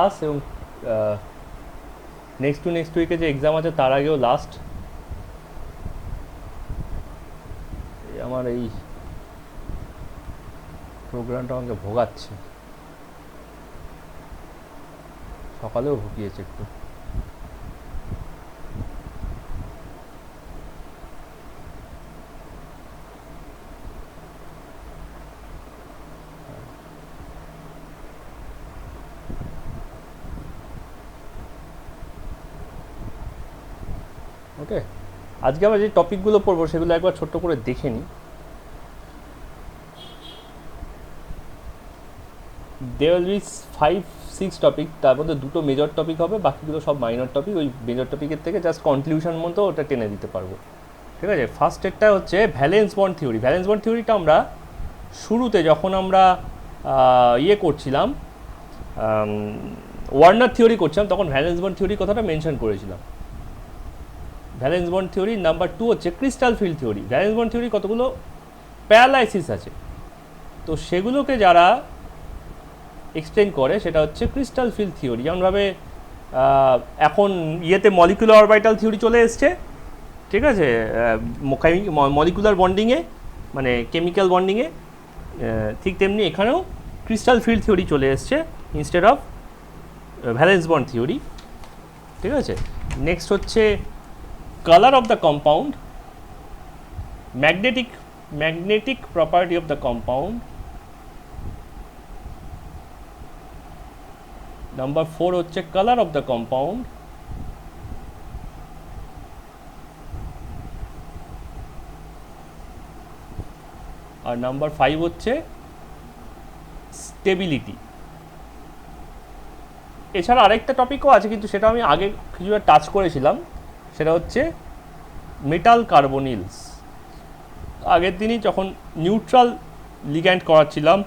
Class এবং next উইকে যে এক্সাম আছে তার আগেও লাস্ট। আমার এই প্রোগ্রামটা আমাকে ভোগাচ্ছে, সকালেও ভুগিয়েছে একটু। ওকে, আজকে আমরা যে টপিকগুলো পড়বো সেগুলো একবার ছোট্ট করে দেখে নিই। দেয়ার উইল বি 5-6 টপিক, তার মধ্যে দুটো মেজর টপিক হবে, বাকিগুলো সব মাইনর টপিক। ওই মেজর টপিকের থেকে জাস্ট কনক্লুশন মতো ওটা টেনে দিতে পারবো। ঠিক আছে, ফার্স্ট একটা হচ্ছে valence bond theory. Valence bond থিওরিটা আমরা শুরুতে যখন আমরা করছিলাম, ওয়ার্নার থিওরি করছিলাম, তখন ভ্যালেন্স বন্ড থিওরি কথাটা মেনশন করেছিলাম। ভ্যালেন্স বন্ড থিওরি নাম্বার 2 হচ্ছে crystal field theory. Valence bond theory কতগুলো প্যারালাইসিস আছে, তো সেগুলোকে যারা এক্সটেন্ড করে সেটা হচ্ছে ক্রিস্টাল ফিল্ড থিওরি। যেমনভাবে এখন মলিকুলার অরবিটাল থিওরি চলে এসছে, ঠিক আছে, মলিকুলার বন্ডিংয়ে মানে কেমিক্যাল বন্ডিংয়ে, ঠিক তেমনি এখানেও ক্রিস্টাল ফিল্ড থিওরি চলে এসছে instead of valence bond theory. ঠিক আছে, নেক্সট হচ্ছে colour of the compound, magnetic property of the compound. Number 4 হচ্ছে কালার অফ দ্য কম্পাউন্ড। আর নাম্বার 5 হচ্ছে স্টেবিলিটি। এছাড়া আরেকটা টপিকও আছে, কিন্তু সেটা আমি আগে কিছুটা টাচ করেছিলাম, সেটা হচ্ছে মেটাল কার্বনিলস। আগের দিনই যখন নিউট্রাল লিগ্যান্ড করাচ্ছিলাম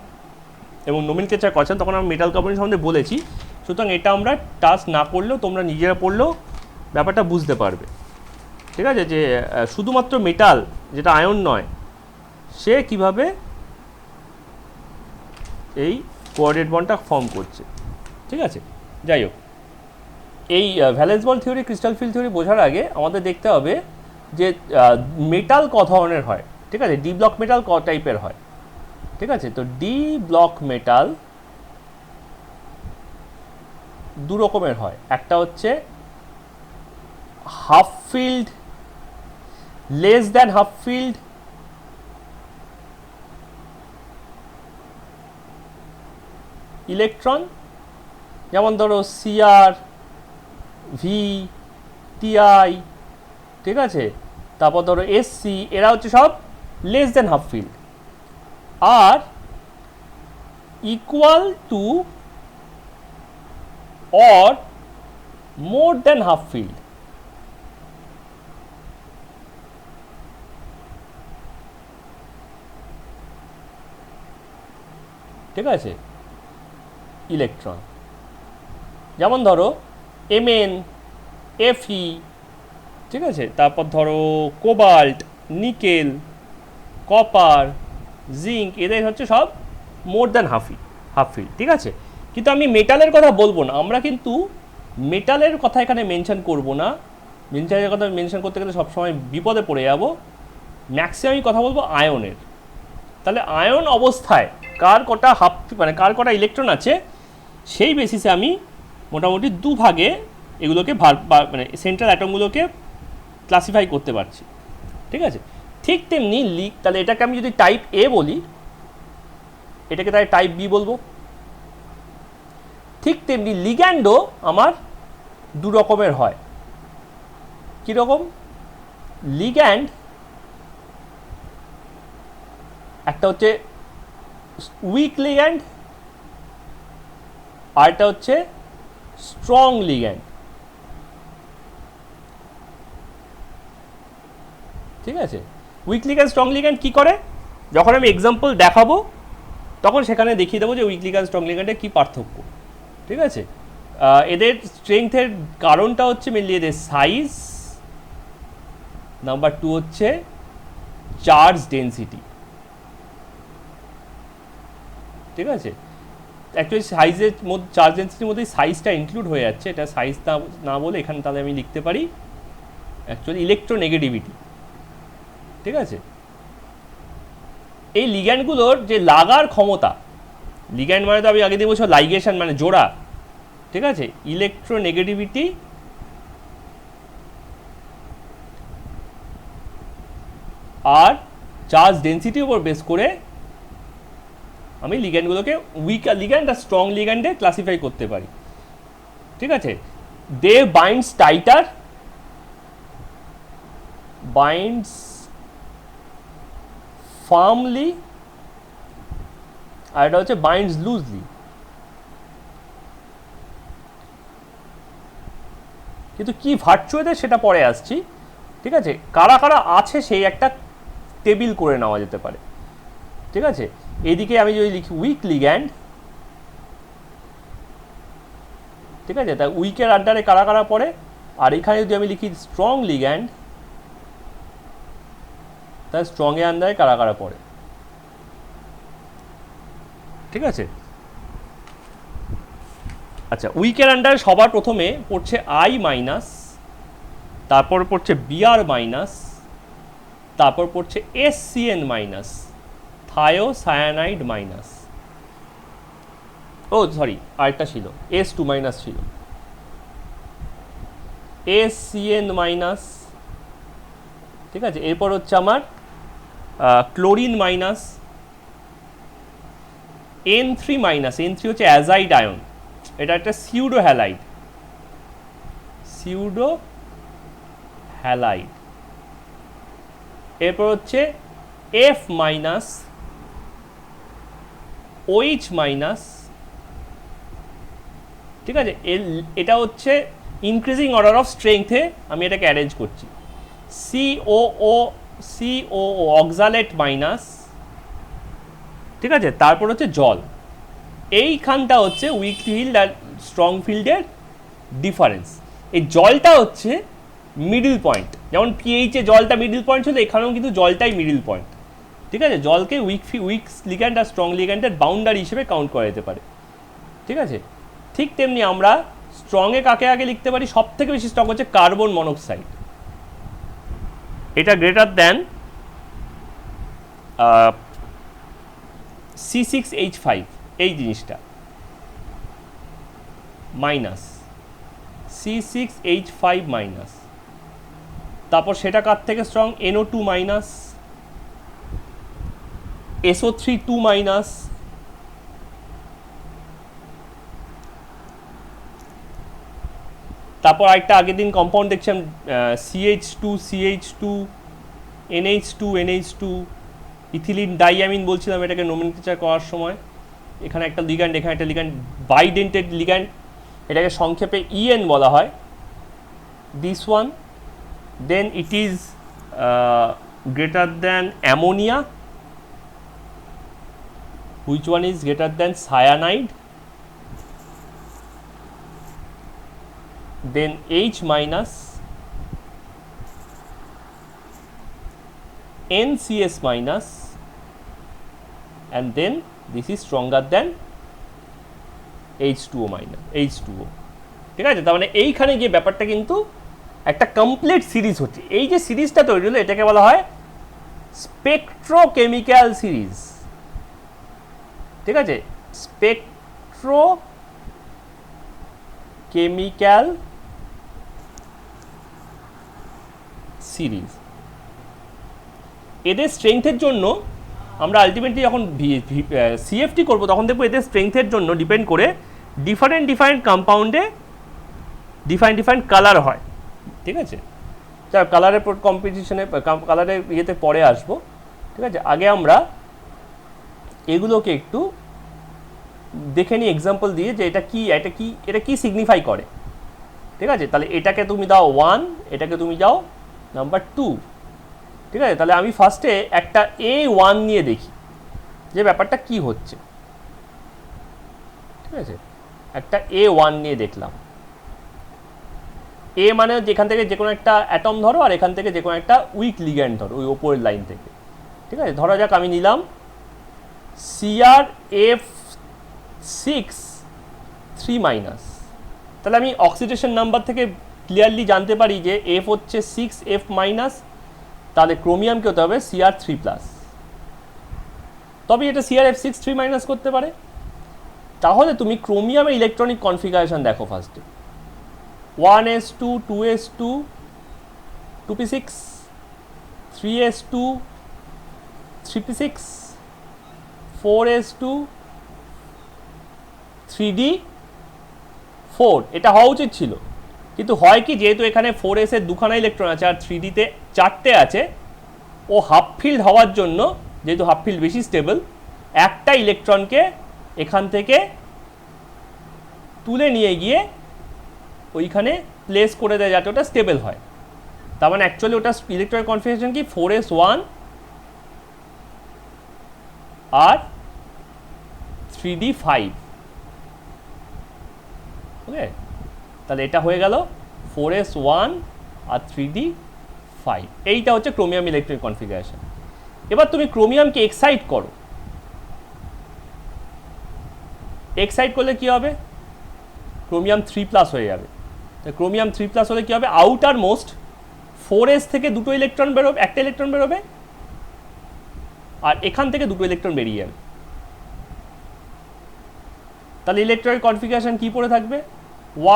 এবং নোমেনক্লেচার করাচ্ছিলাম, তখন আমি মেটাল কার্বনিল সম্বন্ধে বলেছি। সুতরাং এটা আমরা টাচ না করলেও, তোমরা নিজেরা পড়লেও ব্যাপারটা বুঝতে পারবে। ঠিক আছে, যে শুধুমাত্র মেটাল যেটা আয়ন নয়, সে কিভাবে এই কোঅর্ডিনেট বন্ডটা ফর্ম করছে। ঠিক আছে, যাই হোক, এই valence bond theory, crystal field theory বোঝার আগে আমাদের দেখতে হবে যে মেটাল ক ধরনের হয়। ঠিক আছে, ডি ব্লক মেটাল ক টাইপের হয়। ঠিক আছে, তো ডি ব্লক মেটাল দু রকমের হয়। একটা হচ্ছে half field, less than half field electron, যেমন ধরো সিআর, ভি, টিআই, ঠিক আছে, তারপর ধরো এসসি, এরা হচ্ছে সব লেস দেন হাফ ফিল্ড। আর equal to or more than half filled, ঠিক আছে, ইলেকট্রন, যেমন ধরো এমএন, এফই, ঠিক আছে, তারপর ধরো কোবাল্ট, নিকেল, কপার, জিঙ্ক, এদের হচ্ছে সব মোর দ্যান হাফ ফিল্ড। ঠিক আছে, কিন্তু আমি মেটালের কথা বলবো না, আমরা কিন্তু মেটালের কথা এখানে মেনশন করব না। মেটালের কথা মেনশন করতে গেলে সবসময় বিপদে পড়ে যাব। ম্যাক্সিমাম আমি কথা বলবো আয়নের। তাহলে আয়ন অবস্থায় কার কটা কার কটা ইলেকট্রন আছে, সেই বেসিসে আমি মোটামুটি দুভাগে এগুলোকে মানে সেন্ট্রাল অ্যাটমগুলোকে ক্লাসিফাই করতে পারছি। ঠিক আছে, ঠিক তেমনি তাহলে এটাকে আমি যদি টাইপ এ বলি, এটাকে তাহলে টাইপ বি বলবো। ঠিক তেমনি লিগ্যান্ডও আমার দু রকমের হয়। কীরকম? লিগ্যান্ড একটা হচ্ছে উইক লিগ্যান্ড, আর একটা হচ্ছে স্ট্রং লিগ্যান্ড। ঠিক আছে, উইক লিগ্যান্ড, স্ট্রং লিগ্যান্ড কী করে, যখন আমি এক্সাম্পল দেখাবো তখন সেখানে দেখিয়ে দেবো যে উইক লিগ্যান্ড স্ট্রং লিগ্যান্ডের কী পার্থক্য। ঠিক আছে, এদের স্ট্রেংথের কারণটা হচ্ছে মেনলি এদের সাইজ, নাম্বার 2 হচ্ছে চার্জ ডেন্সিটি। ঠিক আছে, অ্যাকচুয়ালি সাইজের মধ্যে চার্জ ডেন্সিটির মধ্যেই সাইজটা ইনক্লুড হয়ে যাচ্ছে, এটা সাইজ না বলে এখানে তাহলে আমি লিখতে পারি অ্যাকচুয়ালি ইলেকট্রোনেগেটিভিটি। ঠিক আছে, এই লিগ্যান্ডগুলোর যে লাগার ক্ষমতা, লিগ্যান্ড মানে তো আমি আগে দিয়ে বলছি লাইগেশন মানে জোড়া, ঠিক আছে, ইলেকট্রোনেগেটিভিটি আর চার্জ ডেন্সিটির উপর বেস করে আমি লিগ্যান্ডগুলোকে উইক লিগ্যান্ড আর স্ট্রং লিগ্যান্ডে ক্লাসিফাই করতে পারি। ঠিক আছে, দে বাইন্ডস টাইটার, বাইন্ডস ফার্মলি, আর এটা হচ্ছে বাইন্ডস লুজলি। কিন্তু কি ভার্চুয়াতে সেটা পরে আসছি। ঠিক আছে, কারা কারা আছে সেই একটা টেবিল করে নেওয়া যেতে পারে। ঠিক আছে, এইদিকে আমি যদি লিখি উইক লিগ্যান্ড, ঠিক আছে, তা উইকের আন্ডারে কারা কারা পড়ে, আর এখানে যদি আমি লিখি স্ট্রং লিগ্যান্ড, তাহলে স্ট্রংয়ের আন্ডারে কারা কারা পড়ে। ঠিক আছে, আচ্ছা, উইকের আন্ডারে সবার প্রথমে পড়ছে আই মাইনাস, তারপর পড়ছে বিআর মাইনাস, তারপর পড়ছে এসসিএন মাইনাস, থায়োসায়ানাইড মাইনাস, ও সরি আরেকটা ছিল S2 মাইনাস ছিল, এসসিএন মাইনাস। ঠিক আছে, এরপর হচ্ছে আমার chlorine minus, N3 minus, N3 হচ্ছে অ্যাজাইড আয়ন, এটা একটা সিউডো হ্যালাইড, সিউডো হ্যালাইড। এরপর হচ্ছে F মাইনাস, OH মাইনাস। ঠিক আছে, এটা হচ্ছে ইনক্রিজিং অর্ডার অফ স্ট্রেংথে আমি এটাকে অ্যারেঞ্জ করছি। COO oxalate minus. ঠিক আছে, তারপর হচ্ছে জল। এইখানটা হচ্ছে উইক ফিল্ড আর স্ট্রং ফিল্ডের ডিফারেন্স। এই জলটা হচ্ছে মিডল পয়েন্ট, যেমন পিএইচে জলটা মিডল পয়েন্ট ছিল, এখানেও কিন্তু জলটাই মিডল পয়েন্ট। ঠিক আছে, জলকে উইক লিগ্যান্ড আর স্ট্রং লিগ্যান্ডের বাউন্ডারি হিসেবে কাউন্ট করা যেতে পারে। ঠিক আছে, ঠিক তেমনি আমরা স্ট্রংয়ে কাকে আগে লিখতে পারি, সব থেকে বেশি স্ট্রং হচ্ছে কার্বন মনোক্সাইড, এটা গ্রেটার দ্যান C6H5, এই জিনিসটা মাইনাস C6H5 মাইনাস। তারপর সেটা কার থেকে strong, NO2 minus, SO3 2 minus. তারপর আরেকটা আগের দিন কম্পাউন্ড দেখছিলাম CH2 NH2 ইথিলিন ডাইঅ্যামিন বলছিলাম এটাকে নোমেনক্লেচার করার সময়। এখানে একটা লিগ্যান্ড, এখানে একটা লিগ্যান্ড, বাইডেন্টেড লিগ্যান্ড, এটাকে সংক্ষেপে EN বলা হয়। This one, then it is greater than ammonia, which one is greater than cyanide, then H minus, NCS minus, and then this is stronger than H2O minus, H2O। ঠিক আছে, তার মানে এইখানে গিয়ে ব্যাপারটা কিন্তু একটা কমপ্লিট সিরিজ হচ্ছে। এই যে সিরিজটা তৈরি হলো এটাকে বলা হয় স্পেকট্রোকেমিক্যাল সিরিজ। ঠিক আছে, স্পেকট্রোকেমিক্যাল সিরিজ। এদের স্ট্রেংথের জন্য আমরা আলটিমেটলি যখন CFT করবো তখন দেখবো এদের স্ট্রেংথের জন্য ডিপেন্ড করে ডিফারেন্ট কম্পাউন্ডে ডিফারেন্ট কালার হয়। ঠিক আছে, যাক কালারের কম্পিটিশনে কালারের ইয়েতে পরে আসবো। ঠিক আছে, আগে আমরা এগুলোকে একটু দেখে নিই এক্সাম্পল দিয়ে যে এটা কি সিগনিফাই করে। ঠিক আছে, তাহলে এটাকে তুমি দাও 1, এটাকে তুমি দাও নাম্বার 2। ঠিক আছে, তাহলে আমি ফার্স্টে একটা A1 নিয়ে দেখি যে ব্যাপারটা কি হচ্ছে। ঠিক আছে, একটা A1 নিয়ে দেখলাম। A মানে যেখান থেকে যে কোনো একটা অ্যাটম ধরো, আর এখান থেকে যে কোনো একটা উইক লিগ্যান্ড ধরো ওই ওপরের লাইন থেকে। ঠিক আছে, ধরা যাক আমি নিলাম CrF 6 3 মাইনাস। তাহলে আমি অক্সিডেশন নাম্বার থেকে ক্লিয়ারলি জানতে পারি যে এফ হচ্ছে 6F মাইনাস, তাহলে ক্রোমিয়ামকে হতে হবে Cr3+, তবে এটা CrF6 3 মাইনাস করতে পারে। তাহলে তুমি ক্রোমিয়ামের ইলেকট্রনিক কনফিগারেশন দেখো ফার্স্টে, 1s2 2s2 2p6 3s2 3p6 4s2 3d4, এটা হওয়া উচিত ছিল, কিন্তু হয় কি, যেহেতু এখানে 4s এর দুখানা ইলেকট্রন আছে আর 3dতে 4টে আছে, ও হাফ ফিল্ড হওয়ার জন্য, যেহেতু হাফ ফিল্ড বেশি স্টেবল, একটা ইলেকট্রনকে এখান থেকে তুলে নিয়ে গিয়ে ওইখানে প্লেস করে দেয় যাতে ওটা স্টেবল হয়। তার মানে অ্যাকচুয়ালি ওটা ইলেকট্রনিক কনফিগারেশন কি 4s1 আর 3d5। ওকে, তাহলে এটা হয়ে গেল 4s1 আর 3d5, এইটা হচ্ছে ক্রোমিয়াম ইলেকট্রনিক কনফিগারেশন। এবার তুমি ক্রোমিয়ামকে এক্সাইট করো, এক্সাইট করলে কি হবে, ক্রোমিয়াম 3+ হয়ে যাবে। ক্রোমিয়াম 3+ হলে কি হবে, আউটার মোস্ট 4s থেকে দুটো ইলেকট্রন বেরোবে, একটা ইলেকট্রন বেরোবে, আর এখান থেকে দুটো ইলেকট্রন বেরিয়ে যাবে। তাহলে ইলেকট্রনিক কনফিগারেশন কি পড়ে থাকবে,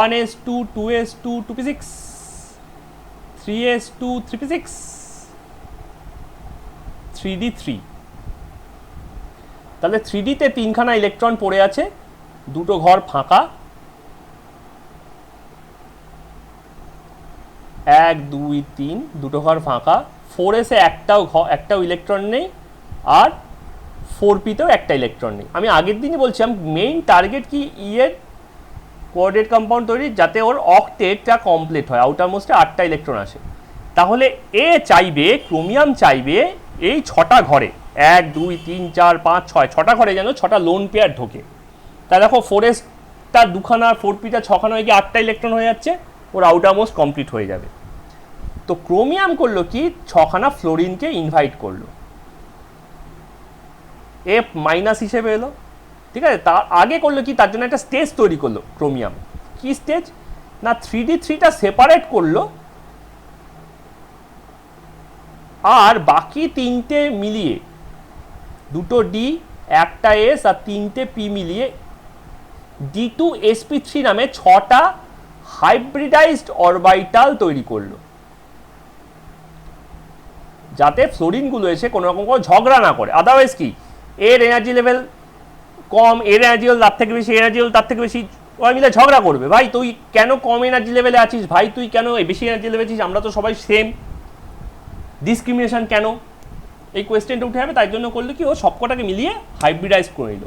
1s2 2s2 2p6 3s2 3p6 3d3। তাহলে 3dতে তিনখানা ইলেকট্রন পড়ে আছে, দুটো ঘর ফাঁকা, 1 2 3 দুটো ঘর ফাঁকা, 4s-এ একটাও ইলেকট্রন নেই, আর 4p-তেও একটা ইলেকট্রন নেই। আমি আগের দিনই বলছিলাম মেইন টার্গেট কি, এর কোঅর্ডিনেট কম্পাউন্ড তৈরি, যাতে ওর অক্টেটটা কমপ্লিট হয়, আউটার মোস্টে 8টা ইলেকট্রন আসে। তাহলে এ চাইবে, ক্রোমিয়াম চাইবে এই 6টা ঘরে, 1 2 3 4 5 6, 6টা ঘরে যেন 6টা লোন পেয়ার ঢোকে। তা দেখো 4s-টা দুখানা, 4p-টা 6খানা হয়ে গিয়ে 8টা ইলেকট্রন হয়ে যাচ্ছে, ওর আউটার মোস্ট কমপ্লিট হয়ে যাবে। তো ক্রোমিয়াম করলো কি, 6খানা ফ্লোরিনকে ইনভাইট করলো, F মাইনাস হিসেবে এলো, ঠিক আছে। তার আগে করলো কি, তার জন্য একটা স্টেজ তৈরি করলো ক্রোমিয়াম। কি স্টেজ না, 3d3টা সেপারেট করলো, আর বাকি তিনটে মিলিয়ে, দুটো ডি, একটা এস আর তিনটে পি মিলিয়ে D2sp3 নামে 6টা হাইব্রিডাইজড অরবিটাল তৈরি করলো, যাতে ফ্লোরিনগুলো এসে কোনো রকম করে ঝগড়া না করে। আদারওয়াইজ কি, এর এনার্জি লেভেল কম, এর এনার্জি লেভেল তার থেকে বেশি, এনার্জি লেভেল তার থেকে বেশি, ওরা মিলে ঝগড়া করবে, ভাই তুই কেন কম এনার্জি লেভেলে আছিস, ভাই তুই কেন বেশি এনার্জি লেভেলে আছিস, আমরা তো সবাই সেম, ডিসক্রিমিনেশন কেন, এই কোয়েশ্চেনটা উঠে যাবে। তাই জন্য করলো কি, ও সবকটাকে মিলিয়ে হাইব্রিডাইজ করে নিল।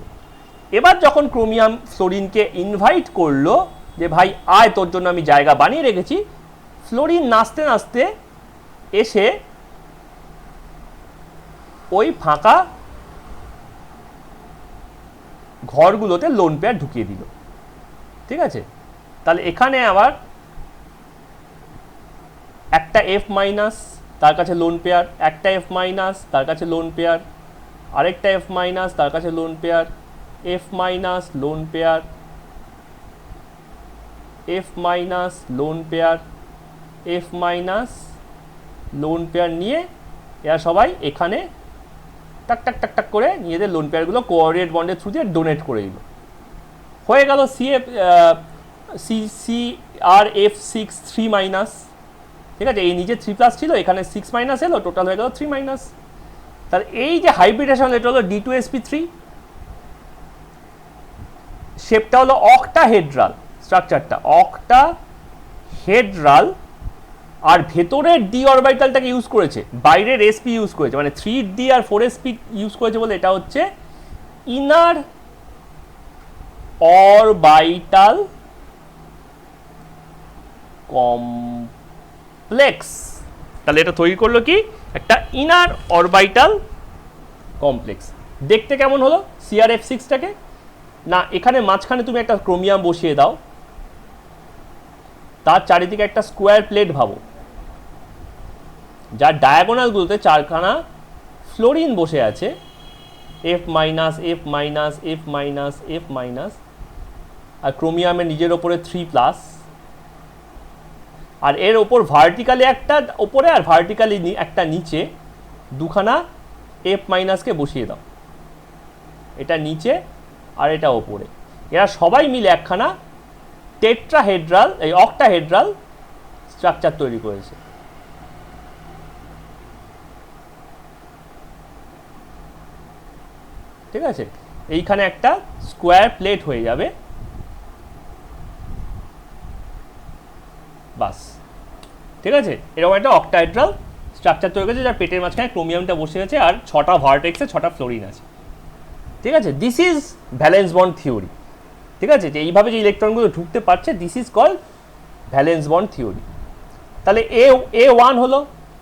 এবার যখন ক্রোমিয়াম ফ্লোরিনকে ইনভাইট করলো যে ভাই আয়, তোর জন্য আমি জায়গা বানিয়ে রেখেছি, ফ্লোরিন নাচতে নাচতে এসে ওই ফাঁকা ঘরগুলোতে লোন পেয়ার ঢুকিয়ে দিল, ঠিক আছে। তাহলে এখানে আবার একটা F মাইনাস, তার কাছে লোন পেয়ার, একটা F মাইনাস, তার কাছে লোন পেয়ার, আরেকটা F মাইনাস, তার কাছে lone pair, F minus lone pair, F minus lone pair, F minus lone pair নিয়ে এরা সবাই এখানে টাক টাক টাক টাক করে নিজেদের লোন পেয়ারগুলো কোঅর্ডিনেট বন্ডের থ্রু দিয়ে ডোনেট করে দিল। হয়ে গেল CrF6 3 মাইনাস, ঠিক আছে। এই নিজে 3+ ছিল, এখানে 6 মাইনাস এলো, টোটাল হয়ে গেল 3 মাইনাস। তাহলে এই যে হাইব্রিডেশন, এটা হলো D2sp3, শেপটা হলো অক্টাহেড্রাল, স্ট্রাকচারটা অক্টাহেড্রাল, আর ভেতরের ডি অরবিটালটাকে ইউজ করেছে, বাইরের sp ইউজ করেছে, মানে 3d আর 4sp ইউজ করেছে বলে এটা হচ্ছে ইনার অরবিটাল কমপ্লেক্স। তাহলে এটা তৈরি করলো কি, একটা ইনার অরবিটাল কমপ্লেক্স। দেখতে কেমন হলো CrF6টাকে না, এখানে মাঝখানে তুমি একটা ক্রোমিয়াম বসিয়ে দাও, তার চারিদিকে একটা স্কোয়ার প্লেট ভাবো, যার ডায়াগোনালগুলোতে 4খানা ফ্লোরিন বসে আছে, F minus F minus F minus F minus, আর ক্রোমিয়ামের নিজের ওপরে 3+, আর এর ওপর ভার্টিক্যালি একটা ওপরে আর ভার্টিক্যালি একটা নিচে দুখানা এফ মাইনাসকে বসিয়ে দাও, এটা নিচে আর এটা ওপরে। এরা সবাই মিলে একখানা টেট্রাহেড্রাল এই অক্টাহেড্রাল স্ট্রাকচার তৈরি করেছে। ঠিক আছে, এইখানে একটা স্কোয়ার প্লেট হয়ে যাবে, বাস। ঠিক আছে, এরকম একটা অক্টাহেড্রাল স্ট্রাকচার তৈরি করেছে, যার পেটের মাঝখানে ক্রোমিয়ামটা বসে আছে আর 6টা ভার্টেক্সে 6টা ফ্লোরিন আছে। ঠিক আছে, this is valence bond theory. ঠিক আছে, যে এইভাবে যে ইলেকট্রনগুলো ঢুকতে পারছে, this is called valence bond theory. তাহলে A1 হলো,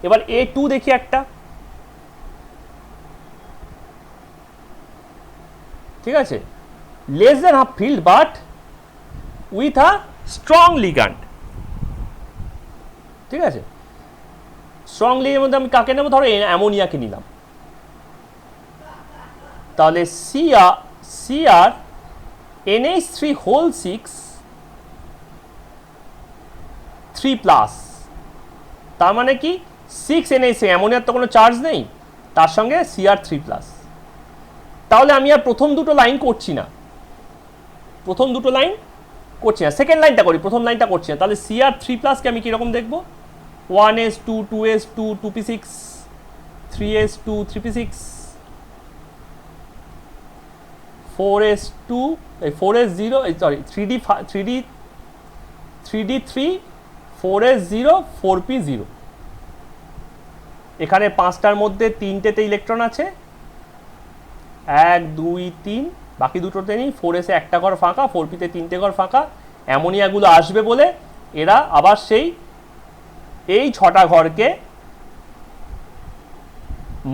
এবার A2 দেখি একটা। ঠিক আছে, less than half filled but with a strong ligand. ঠিক আছে, স্ট্রং লিগ্যান্ডের মধ্যে আমি কাকে নেব? ধরো অ্যামোনিয়াকে নিলাম, তাহলে Cr NH3 3+, তার মানে কি 6 NH3, অ্যামোনিয়ার তো কোনো চার্জ নেই, তার সঙ্গে Cr3+। তাহলে আমি আর প্রথম দুটো লাইন করছি না, সেকেন্ড লাইনটা করি, প্রথম লাইনটা করছি না। তাহলে Cr3+কে আমি কীরকম দেখব? 1s2 2s2 2p6 3s2 3p6 4s2 4s0 sorry 3d3 4s0 4p0। এখানে 5টার মধ্যে 3টেতে ইলেকট্রন আছে, 1 2 3, বাকি দুটোতে নেই। 4s-এ একটা ঘর ফাঁকা, 4p-তে 3টে ঘর ফাঁকা। অ্যামোনিয়াগুলো আসবে বলে এরা আবার এই 6টা ঘরকে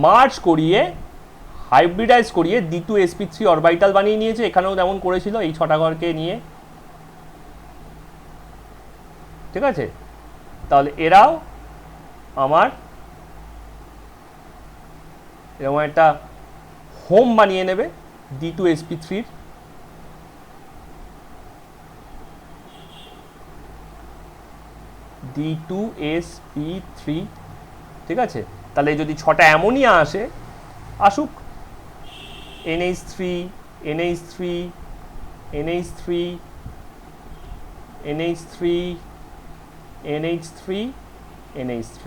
মার্জ করিয়ে হাইব্রিডাইজ করিয়ে D2sp3 অরবিটাল বানিয়ে নিয়েছে। এখানেও যেমন করেছিল, এই 6টা ঘরকে নিয়ে। ঠিক আছে, তাহলে এরাও আমার এরকম একটা হোম বানিয়ে নেবে D2sp3-র। D2sp3। ঠিক আছে, তাহলে যদি 6টা অ্যামোনিয়া আসুক, NH3 NH3 NH3 NH3 NH3 NH3,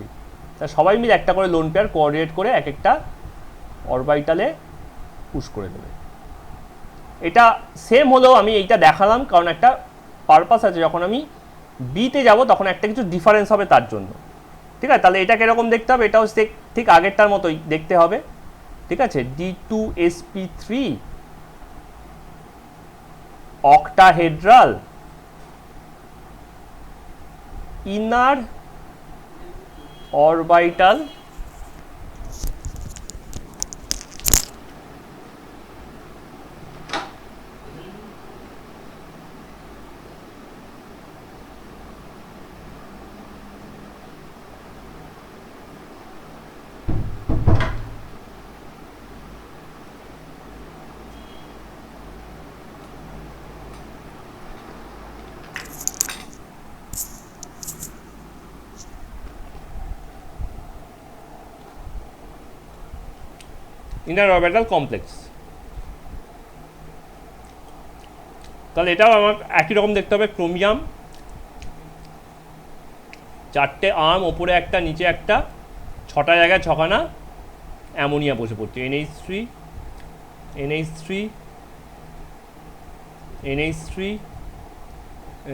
তা সবাই মিলে একটা করে লোন পেয়ার কোঅর্ডিনেট করে এক একটা অরবিটালে পুশ করে দেবে। এটা সেম হলেও আমি এইটা দেখালাম কারণ একটা পারপাস আছে, যখন আমি বিতে যাব তখন একটা কিছু ডিফারেন্স হবে তার জন্য। ঠিক আছে, তাহলে এটা কিরকম দেখতে হবে? এটাও ঠিক আগেরটার মতোই দেখতে হবে। ঠিক আছে, D2sp3 octahedral inner orbital inner orbital complex. তাহলে এটাও আমার একই রকম দেখতে হবে। ক্রোমিয়াম 4টে আর্ম, ওপরে একটা নিচে একটা, 6টা জায়গায় 6খানা অ্যামোনিয়া বসে পড়ছে। NH3 NH3 NH3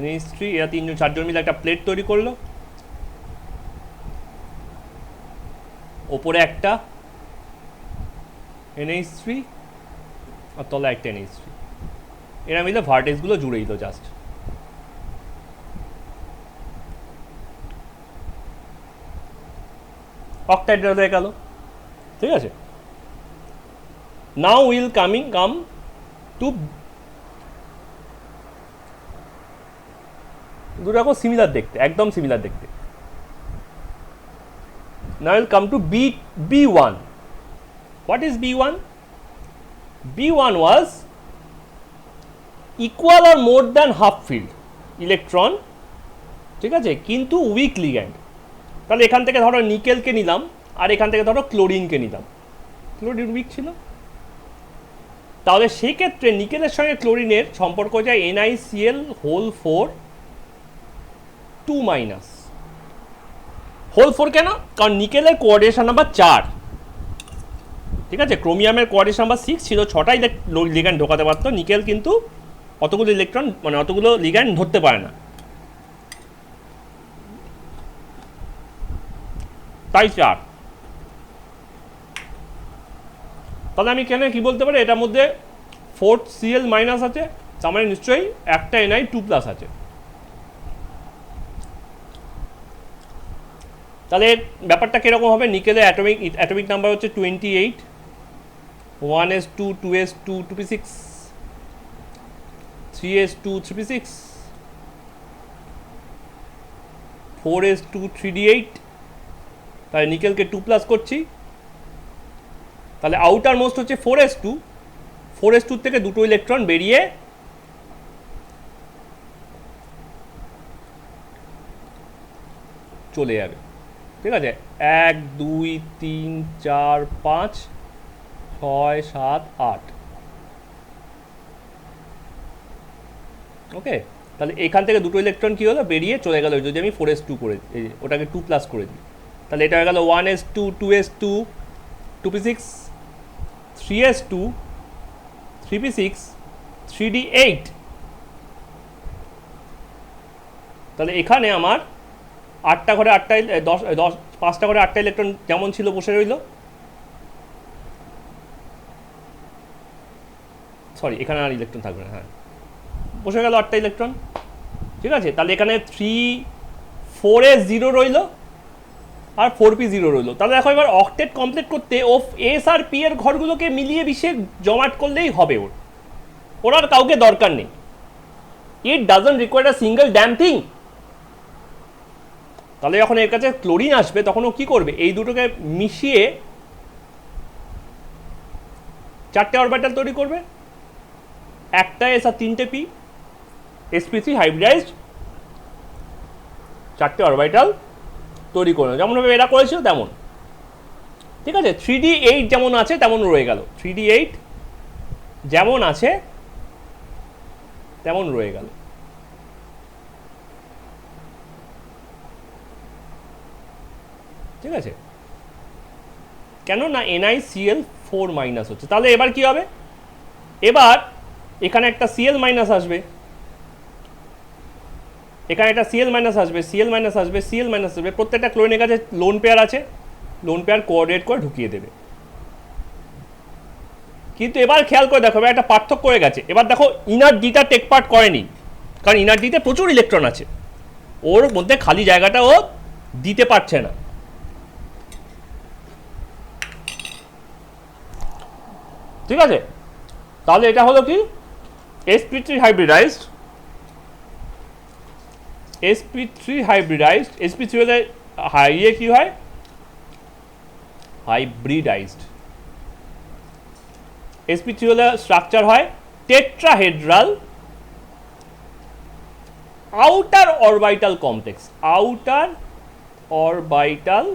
NH3, এরা 4জন মিলে একটা প্লেট তৈরি করলো, ওপরে একটা NH3 আর তলা একটা NH3, এরা মিলে ভার্টেক্সগুলো জুড়ে দিল জাস্ট। অক্টাহেড্রাল হয়ে গেল। ঠিক আছে, নাও উইল কাম টু দুটো রকম সিমিলার দেখতে, একদম সিমিলার দেখতে। Now will come to B1. What is B1? B1 was equal or more than half filled electron, ঠিক আছে, কিন্তু উইক লিগ্যান্ড। তাহলে এখান থেকে ধরো নিকেলকে নিলাম আর এখান থেকে ধরো ক্লোরিনকে নিলাম, ক্লোরিন উইক ছিল, তাহলে সেই ক্ষেত্রে নিকেলের সঙ্গে ক্লোরিনের সম্পর্ক যায় NiCl হোল 4 2 মাইনাস হোল 4। কেন? কারণ নিকেলের কোঅর্ডিনেশন নাম্বার 4, ঠিক আছে, ক্রোমিয়ামের কোঅর্ডিনেশন নাম্বার 6 ছিল, 6টাই লিগ্যান্ড ঢোকাতে পারতো, নিকেল কিন্তু অতগুলো ইলেকট্রন মানে অতগুলো লিগ্যান্ড ধরতে পারে না, তাই 4। তাহলে আমি কেন কি বলতে পারি, এটার মধ্যে 4Cl মাইনাস আছে, তার মানে নিশ্চয়ই একটা Ni2 প্লাস আছে। তাহলে ব্যাপারটা কীরকম হবে, নিকেলের অ্যাটমিক নাম্বার হচ্ছে 28, 1s2 2s2 2p6 3s2 3p6 4s2 3d8, তাহলে নিকেলকে 2 প্লাস করছি, তাহলে আউটার মোস্ট হচ্ছে 4s2, 4s2 থেকে দুটো ইলেকট্রন বেরিয়ে চলে যাবে, ঠিক আছে, 1 2 3 4 5 6 7 8, ওকে। তাহলে এখান থেকে দুটো ইলেকট্রন কী হলো, বেরিয়ে চলে গেল, যদি আমি 4s2 করে ওটাকে 2 প্লাস করে দিই, তাহলে এটা হয়ে গেল 1s2 2s2 2p6 3s2 3p6 3d8। তাহলে এখানে আমার 8টা ঘরে 8টা 5টা ঘরে 8টা ইলেকট্রন যেমন ছিল বসে রইল, সরি এখানে আর ইলেকট্রন থাকবে না, হ্যাঁ বসে গেল 8টা ইলেকট্রন, ঠিক আছে। তাহলে এখানে 4s0 রইল আর 4p0 রইল। তাহলে দেখো এবার অক্টেট কমপ্লিট করতে এস আর পি এর ঘরগুলোকে মিলিয়ে মিশিয়ে জমাট করলেই হবে, ওর আর কাউকে দরকার নেই। It doesn't require a single damn thing. তাহলে যখন এর কাছে ক্লোরিন আসবে তখন ও কী করবে, এই দুটোকে মিশিয়ে 4টে অরবিটাল তৈরি করবে, একটা এস আর 3টে পি, sp3 হাইব্রিডাইজড 4টে অরবিটাল তৈরি করবে, যেমনভাবে এরা করেছিল তেমন, ঠিক আছে। 3d8 যেমন আছে তেমন রয়ে গেল, 3d8 যেমন আছে তেমন রয়ে গেল, ঠিক আছে। কেন না NiCl4 মাইনাস হচ্ছে। তাহলে এবার কি হবে, এবার এখানে একটা Cl মাইনাস আসবে, এখানে একটা Cl মাইনাস আসবে, Cl মাইনাস আসবে, Cl মাইনাস আসবে, প্রত্যেকটা ক্লোরিনের কাছে লোন পেয়ার আছে, লোন পেয়ার কোঅর্ডিনেট করে ঢুকিয়ে দেবে। কিন্তু এবার খেয়াল করে দেখো একটা পার্থক্য হয়ে গেছে, এবার দেখো ইনার ডিটা টেক পার্ট করেনি, কারণ ইনার ডিতে প্রচুর ইলেকট্রন আছে, ওর মধ্যে খালি জায়গাটা ও দিতে পারছে না, ঠিক আছে। তাহলে এটা হলো কি sp3 hybridised, sp3 hybridised, sp3 হলে ইয়ে কি হয়, হাইব্রিডাইজড, sp3 হলে স্ট্রাকচার হয় tetrahedral outer orbital complex, outer orbital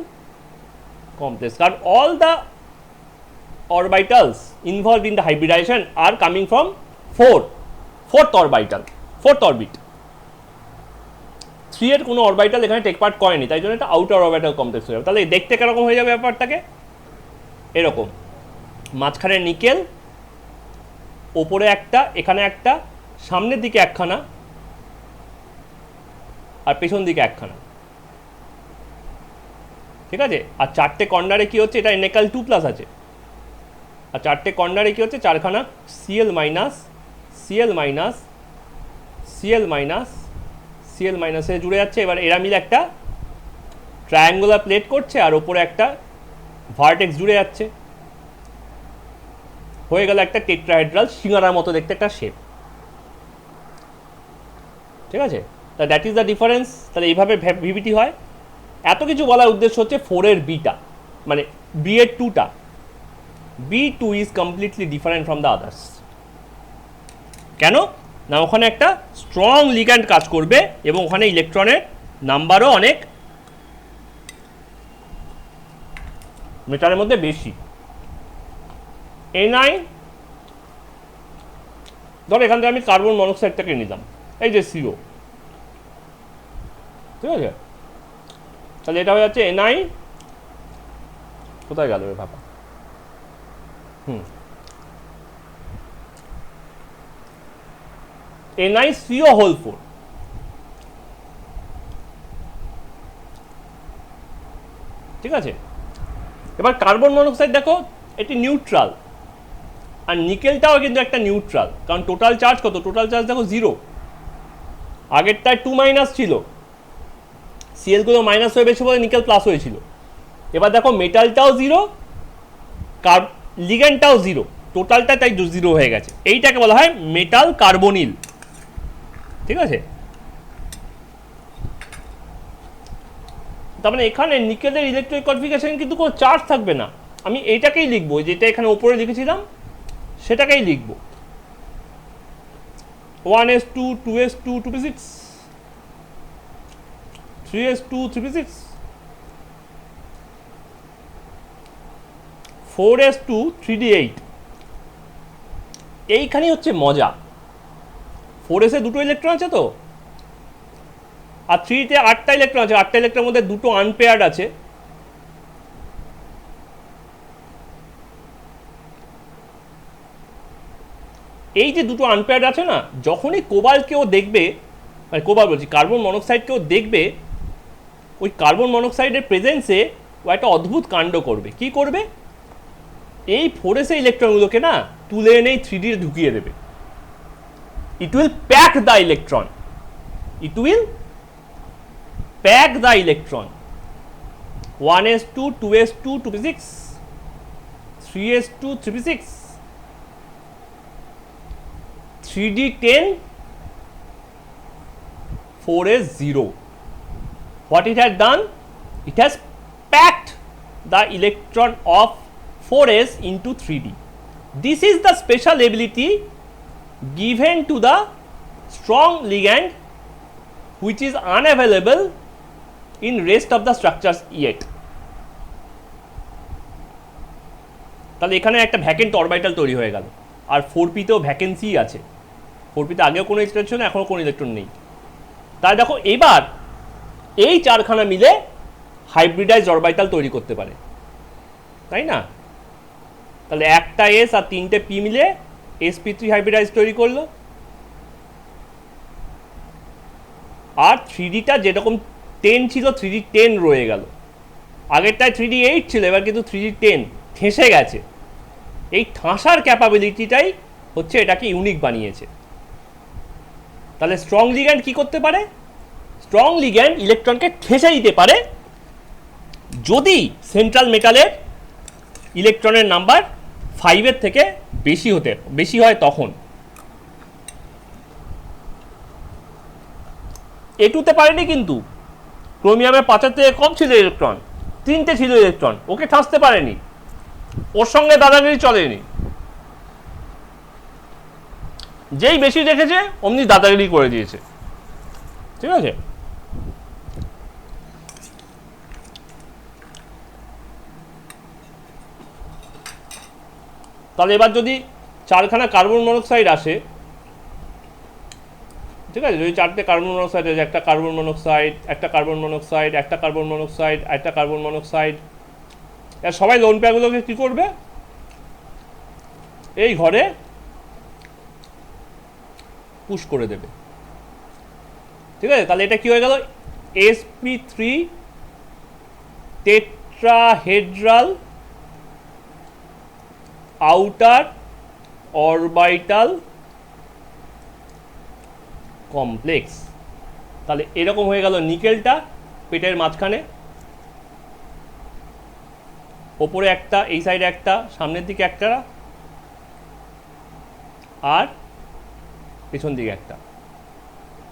complex, কারণ all the orbitals involved in the hybridization are coming from fourth orbital, fourth orbit। 3 এর কোনো অরবিটাল এখানে টেক পার্ট করেনি, তাই জন্য এটা আউটার অরবিটাল কমপ্লেক্স হয়ে যাবে। তাহলে দেখতে কিরকম হয়ে যাবে ব্যাপারটাকে, এরকম মাঝখানে নিকেল, ওপরে একটা, এখানে একটা, সামনের দিকে একখানা আর পেছন দিকে একখানা, ঠিক আছে। আর 4টে কর্নারে কি হচ্ছে, এটা NaCl2 প্লাস আছে, আর 4টে কর্নারে কি হচ্ছে, 4খানা Cl minus Cl minus Cl minus Cl মাইনাসে জুড়ে যাচ্ছে। এবার এরা মিলে একটা ট্রায়াঙ্গুলার প্লেট করছে আর ওপরে একটা ভার্টেক্স জুড়ে যাচ্ছে, হয়ে গেল একটা টেট্রাহেড্রাল সিঙ্গারার মতো দেখতে একটা শেপ, ঠিক আছে। তা দ্যাট ইজ দ্য ডিফারেন্স। তাহলে এইভাবে ভিভিটি হয়। এত কিছু বলার উদ্দেশ্য হচ্ছে 4 এর বিটা, মানে বি এর 2টা, B2 is completely different from the others. কেন না ওখানে একটা স্ট্রং লিগ্যান্ড কাজ করবে এবং ওখানে ইলেকট্রনের নাম্বারও অনেক মেটালের মধ্যে বেশি। Ni ধর এখান থেকে আমি কার্বন মনোক্সাইডটাকে নিলাম, এই যে CO, ঠিক আছে, তাহলে এটা হয়ে যাচ্ছে Ni, কোথায় গেল রে বাবা, NiCO হোল 4, ঠিক আছে। এবার কার্বন মনোক্সাইড দেখো এটি নিউট্রাল, আর নিকেলটাও কিন্তু একটা নিউট্রাল, কারণ টোটাল চার্জ কত, টোটাল চার্জ দেখো 0, আগেরটায় 2- ছিল, Cl গুলো মাইনাস হয়ে বেশি বলে নিকেল প্লাস হয়েছিল। এবার দেখো মেটালটাও 0, লিগ্যান্ডটাও 0, টোটালটা তাই 0 হয়ে গেছে, এইটাকে বলা হয় মেটাল কার্বনিল, ঠিক আছে। তার মানে এখানে নিকেলের ইলেকট্রনিক কনফিগারেশন কিন্তু কোনো চার্জ থাকবে না, আমি এইটাকেই লিখবো, যেটা এখানে উপরে লিখেছিলাম সেটাকেই লিখবো, 1s2 2s2 2p6, 3s2 3p6, 4s2 3d8। এইখানেই হচ্ছে মজা, 4s এ দুটো ইলেকট্রন আছে তো, আর 3 তে 8টা ইলেকট্রন আছে, 8টা ইলেকট্রনের মধ্যে দুটো আনপেয়ার্ড আছে, এই যে দুটো আনপেয়ার্ড আছে না, যখনই কোবাল্টকেও দেখবে, মানে কোবাল্ট বলছি, কার্বন মনোক্সাইডকেও দেখবে, ওই কার্বন মনোক্সাইডের প্রেজেন্সে ও একটা অদ্ভুত কাণ্ড করবে। কি করবে, এই 4s ইলেকট্রনগুলোকে না তুলে এনেই 3d ঢুকিয়ে দেবে, it will pack the electron, it will pack the electron, 1s2 2s2 2p6, 3s2 3p6, 3d10, 4s0. What it has done? It has packed the electron of 4s into 3d. This is the special ability given to the strong ligand which is unavailable in rest of the structures yet. তাহলে এখানে একটা vacant orbital তৈরি হয়ে গেল, আর 4p তেও vacancy আছে, 4p তে আগেও কোনো ইলেকট্রন ছিল না, এখনও কোনো ইলেকট্রন নেই। তাই দেখো এবার এই চারখানা মিলে হাইব্রিডাইজড অরবিটাল তৈরি করতে পারে, তাই না? তাহলে একটা এস আর 3টে পি মিলে sp3 হাইব্রিডাইজ তৈরি করলো, আর 3dটা যেরকম 10 ছিল 3d10 রয়ে গেল, আগেরটায় 3d8 ছিল, এবার কিন্তু 3d10 ঠেসে গেছে। এই ঠাসার ক্যাপাবিলিটিটাই হচ্ছে এটাকে ইউনিক বানিয়েছে। তাহলে স্ট্রং লিগ্যান্ড কি করতে পারে, স্ট্রং লিগ্যান্ড ইলেকট্রনকে ঠেসে দিতে পারে যদি সেন্ট্রাল মেটালের ইলেকট্রনের নাম্বার 5-এর থেকে বেশি হয় তখন। A2-তে পারেনি, কিন্তু ক্রোমিয়ামের 5-এর থেকে কম ছিল ইলেকট্রন, 3টে ছিল ইলেকট্রন, ওকে ঠাসতে পারেনি, ওর সঙ্গে দাদাগিরি চলেনি, যেই বেশি দেখেছে অমনি দাদাগিরি করে দিয়েছে, ঠিক আছে। তাহলে এবার যদি 4খানা কার্বন মনোক্সাইড আসে, ঠিক আছে, যদি 4টে কার্বন মনোক্সাইড আছে, একটা কার্বন মনোক্সাইড, একটা কার্বন মনোক্সাইড, একটা কার্বন মনোক্সাইড, একটা কার্বন মনোক্সাইড, এর সবাই লোন পেয়ারগুলোকে কী করবে, এই ঘরে পুশ করে দেবে, ঠিক আছে। তাহলে এটা কি হয়ে গেল, sp3 tetrahedral outer orbital complex. তাহলে এরকম হয়ে গেল নিকেলটা পেটের মাঝখানে, ওপরে একটা, এই সাইডে একটা, সামনের দিকে একটা, আর পেছন দিকে একটা।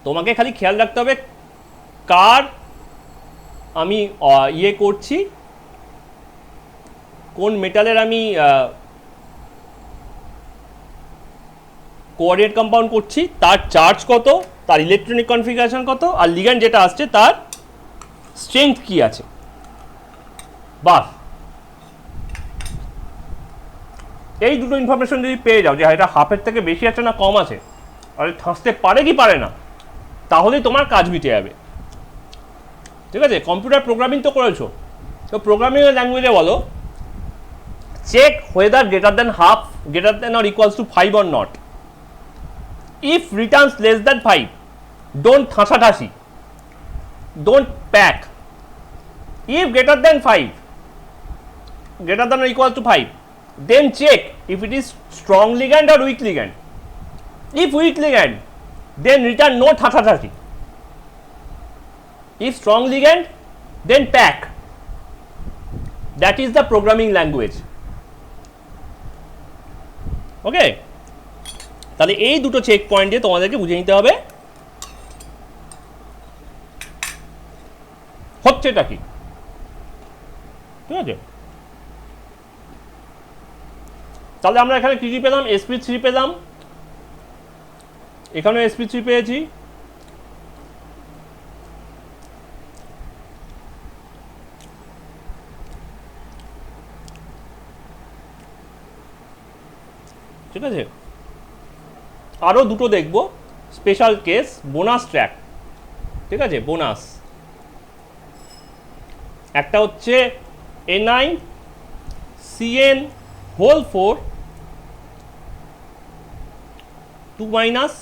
তোমাকে খালি খেয়াল রাখতে হবে কার আমি করছি, কোন মেটালের আমি কোঅর্ডিনেট কম্পাউন্ড করছি, তার চার্জ কত, তার ইলেকট্রনিক কনফিগারেশন কত, আর লিগ্যান্ড যেটা আসছে তার স্ট্রেংথ কি আছে, বাস। এই দুটো ইনফরমেশন যদি পেয়ে যাও যে এটা হাফের থেকে বেশি আছে না কম আছে, আর ঠাঁসতে পারে কি পারে না, তাহলেই তোমার কাজ মিটে যাবে। ঠিক আছে, কম্পিউটার প্রোগ্রামিং তো করেছো, তো প্রোগ্রামিংয়ের ল্যাঙ্গুয়েজে বলো check whether greater than half greater than or equals to 5 or not. If returns less than 5, don't ঠাঁসাঠাঁসি, don't pack. If greater than 5, greater than or equal to 5, then check if it is strong ligand or weak ligand. If weak ligand, then return no thathathati. If strong ligand, then pack. That is the programming language. Okay, তাহলে এই দুটো check point দিয়ে তোমাদেরকে বুঝে নিতে হবে হচ্ছেটা কি। ঠিক আছে, তাহলে আমরা এখানে কি পেলাম, sp3 পেলাম, এখানেও sp3 পেয়েছি। ঠিক আছে, আরও দুটো দেখব স্পেশাল কেস, বোনাস ট্র্যাক। ঠিক আছে, বোনাস একটা হচ্ছে NiCN হোল 4 2 মাইনাস,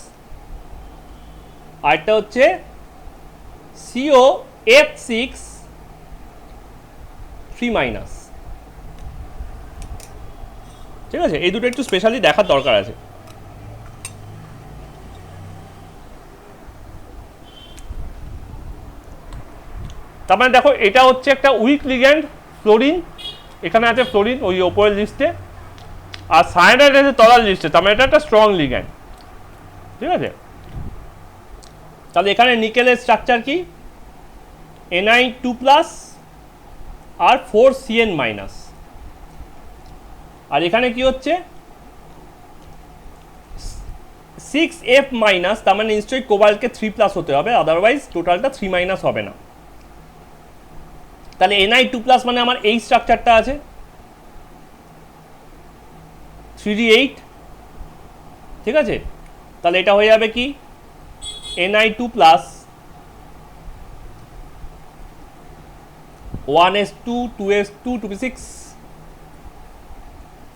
আরেকটা হচ্ছে COF6 3 মাইনাস। ঠিক আছে, এই দুটো একটু স্পেশালি দেখার দরকার আছে। তার মানে দেখো এটা হচ্ছে একটা উইক লিগ্যান্ড ফ্লোরিন, এখানে আছে ফ্লোরিন ওই ওপরের লিস্টে, আর সায়ানাইড আছে তলার লিস্টে, তার মানে এটা একটা স্ট্রং লিগ্যান্ড। ঠিক আছে, তাহলে এখানে নিকেলের স্ট্রাকচার কি, Ni2+ আর 4CN মাইনাস, আর এখানে কি হচ্ছে 6F মাইনাস, তার মানে নিশ্চয়ই কোবাল্টকে 3+ হতে হবে, আদারওয়াইজ টোটালটা 3 মাইনাস হবে না। তাহলে Ni2+ মানে আমার এই স্ট্রাকচারটা আছে 3D8। ঠিক আছে, তাহলে এটা হয়ে যাবে কি Ni2+, 1s2 2s2 2p6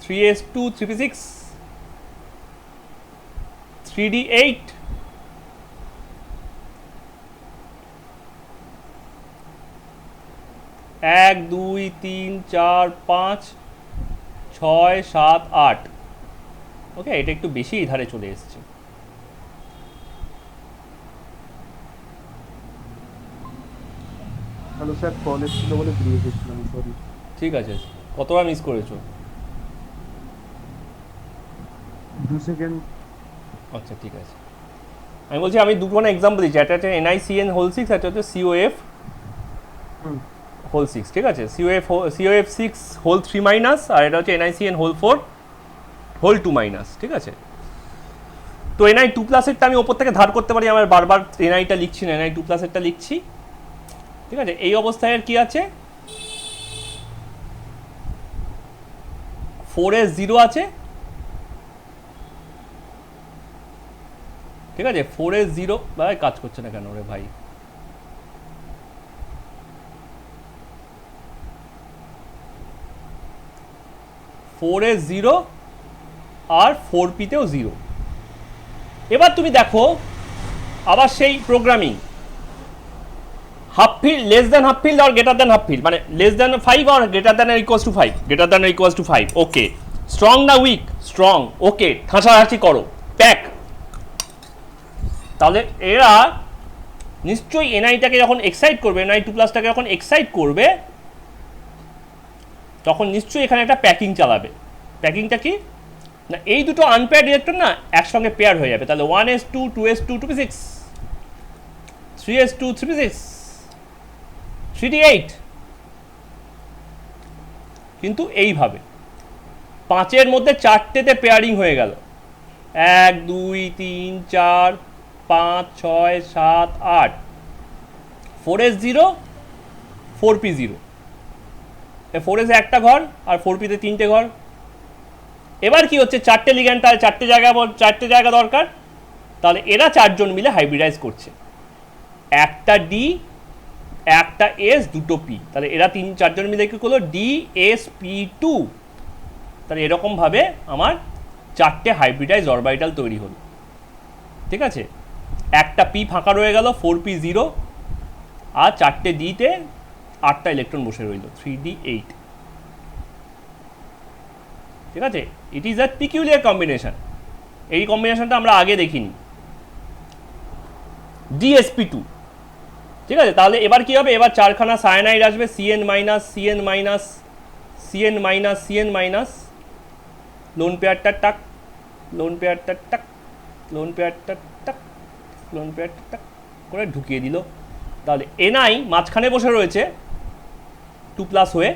3s2 3p6 3d8 1 2 3 4 5 6 7 8। ওকে, এটা একটু বেশি ধারে চলে এসেছে। হ্যালো স্যার, কল এসেছিল বলে ঘুরিয়ে দিচ্ছিলাম, সরি। ঠিক আছে, কতবার মিস করেছো? 2 সেকেন্ড। আচ্ছা ঠিক আছে, আমি বলছি আমি দুটো এক্সাম্পল দিচ্ছি, একটা হচ্ছে NiCN হোল 6, একটা হচ্ছে COF হোল 6। ঠিক আছে, COF6 হোল 3 মাইনাস, আর এটা হচ্ছে NiCN হোল 4 হোল 2 মাইনাস। ঠিক আছে, তো Ni2+এরটা আমি ওপর থেকে ধার করতে পারি, আমার বারবার Ni-টা লিখছি না, Ni2+এরটা লিখছি। ঠিক আছে, এই অবস্থায় আর কি আছে 4s0 আছে। ঠিক আছে, 4s0 ভাই কাজ করছে না কেন রে ভাই, 4s0 আর 4p-তেও 0। এবার তুমি দেখো আবার সেই programming, half field less than half field আর গ্রেটার দ্যান হাফ ফিল্ড, মানে লেস দ্যান 5 আর গ্রেটার দ্যান আর ইকুয়ালস টু 5, গ্রেটার দ্যান আর ইকুয়ালস টু 5। ওকে, স্ট্রং না উইক, স্ট্রং। ওকে, ঠাঁসাঠাঁসি করো, প্যাক। তাহলে এরা নিশ্চয়ই Ni-টাকে যখন এক্সাইট করবে, Ni2+টাকে যখন এক্সাইট করবে, তখন নিশ্চয়ই এখানে একটা প্যাকিং চালাবে। প্যাকিংটা কি না, এই দুটো আনপেয়ার্ড ইলেকট্রন না একসঙ্গে পেয়ার হয়ে যাবে। তাহলে 1s2 2s2 2p6 3s2 3p6 3d8, কিন্তু এইভাবে 5-এর মধ্যে 4টেতে পেয়ারিং হয়ে গেল, 1 2 3 4 5 6 7 8 4s0 4p0 4s একটা ঘর আর 4p-তে 3টে ঘর। এবার কি হচ্ছে, 4টে লিগ্যান্ড, তাহলে 4টে জায়গা দরকার, তাহলে এরা 4জন মিলে হাইব্রিডাইজ করছে, একটা ডি, একটা এস, দুটো পি, তাহলে এরা 4জন মিলে কি করলো, DsP2। তাহলে এরকমভাবে আমার 4টে হাইব্রিডাইজ অরবিটাল তৈরি হলো। ঠিক আছে, একটা পি ফাঁকা রয়ে গেল 4p0, আর 4টে ডিতে 8টা ইলেকট্রন বসে রইল 3d8। ঠিক আছে, it is a peculiar combination. এই কম্বিনেশনটা আমরা আগে দেখিনি, DsP2। ঠিক আছে, তাহলে এবার কি হবে, এবার 4খানা সায়ানাইড আসবে, CN minus CN minus CN minus CN minus, loan পেয়ারটা টাক, লোন পেয়ারটা টাক, লোন পেয়ারটা টাক, লোন পেয়ারটা টাক করে ঢুকিয়ে দিল। তাহলে NI মাঝখানে বসে রয়েছে 2+ হয়ে,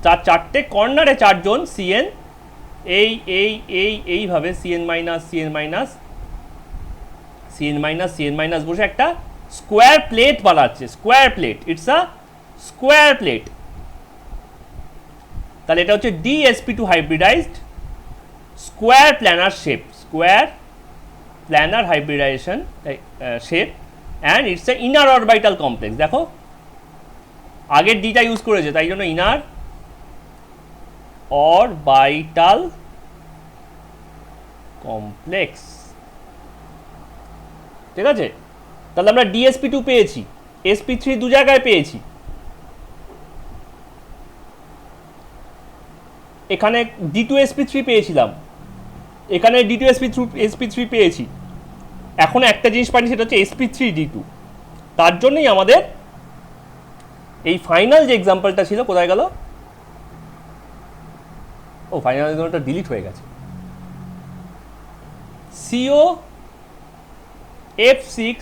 4টে কর্নারে 4জন CN, এইভাবে CN minus CN minus CN minus CN minus বসে একটা স্কোয়ার প্লেট বানাচ্ছে, square plate, it's a square plate. তাহলে এটা হচ্ছে DsP2 hybridized square planar shape, square planar hybridization shape, and it's a inner orbital complex. দেখো আগের ডিটা use করেছে, তাই জন্য ইনার অরবিটাল কমপ্লেক্স। ঠিক আছে, তাহলে আমরা DsP2 পেয়েছি, sp3 দু জায়গায় পেয়েছি, এখানে D2sp3 পেয়েছিলাম, এখানে D2sp3 পেয়েছি, এখন একটা জিনিস পাইনি, সেটা হচ্ছে sp3d2। তার জন্যই আমাদের এই ফাইনাল যে এক্সাম্পলটা ছিল, কোথায় গেল, ও ফাইনাল এক্সাম্পলটা ডিলিট হয়ে গেছে, COF6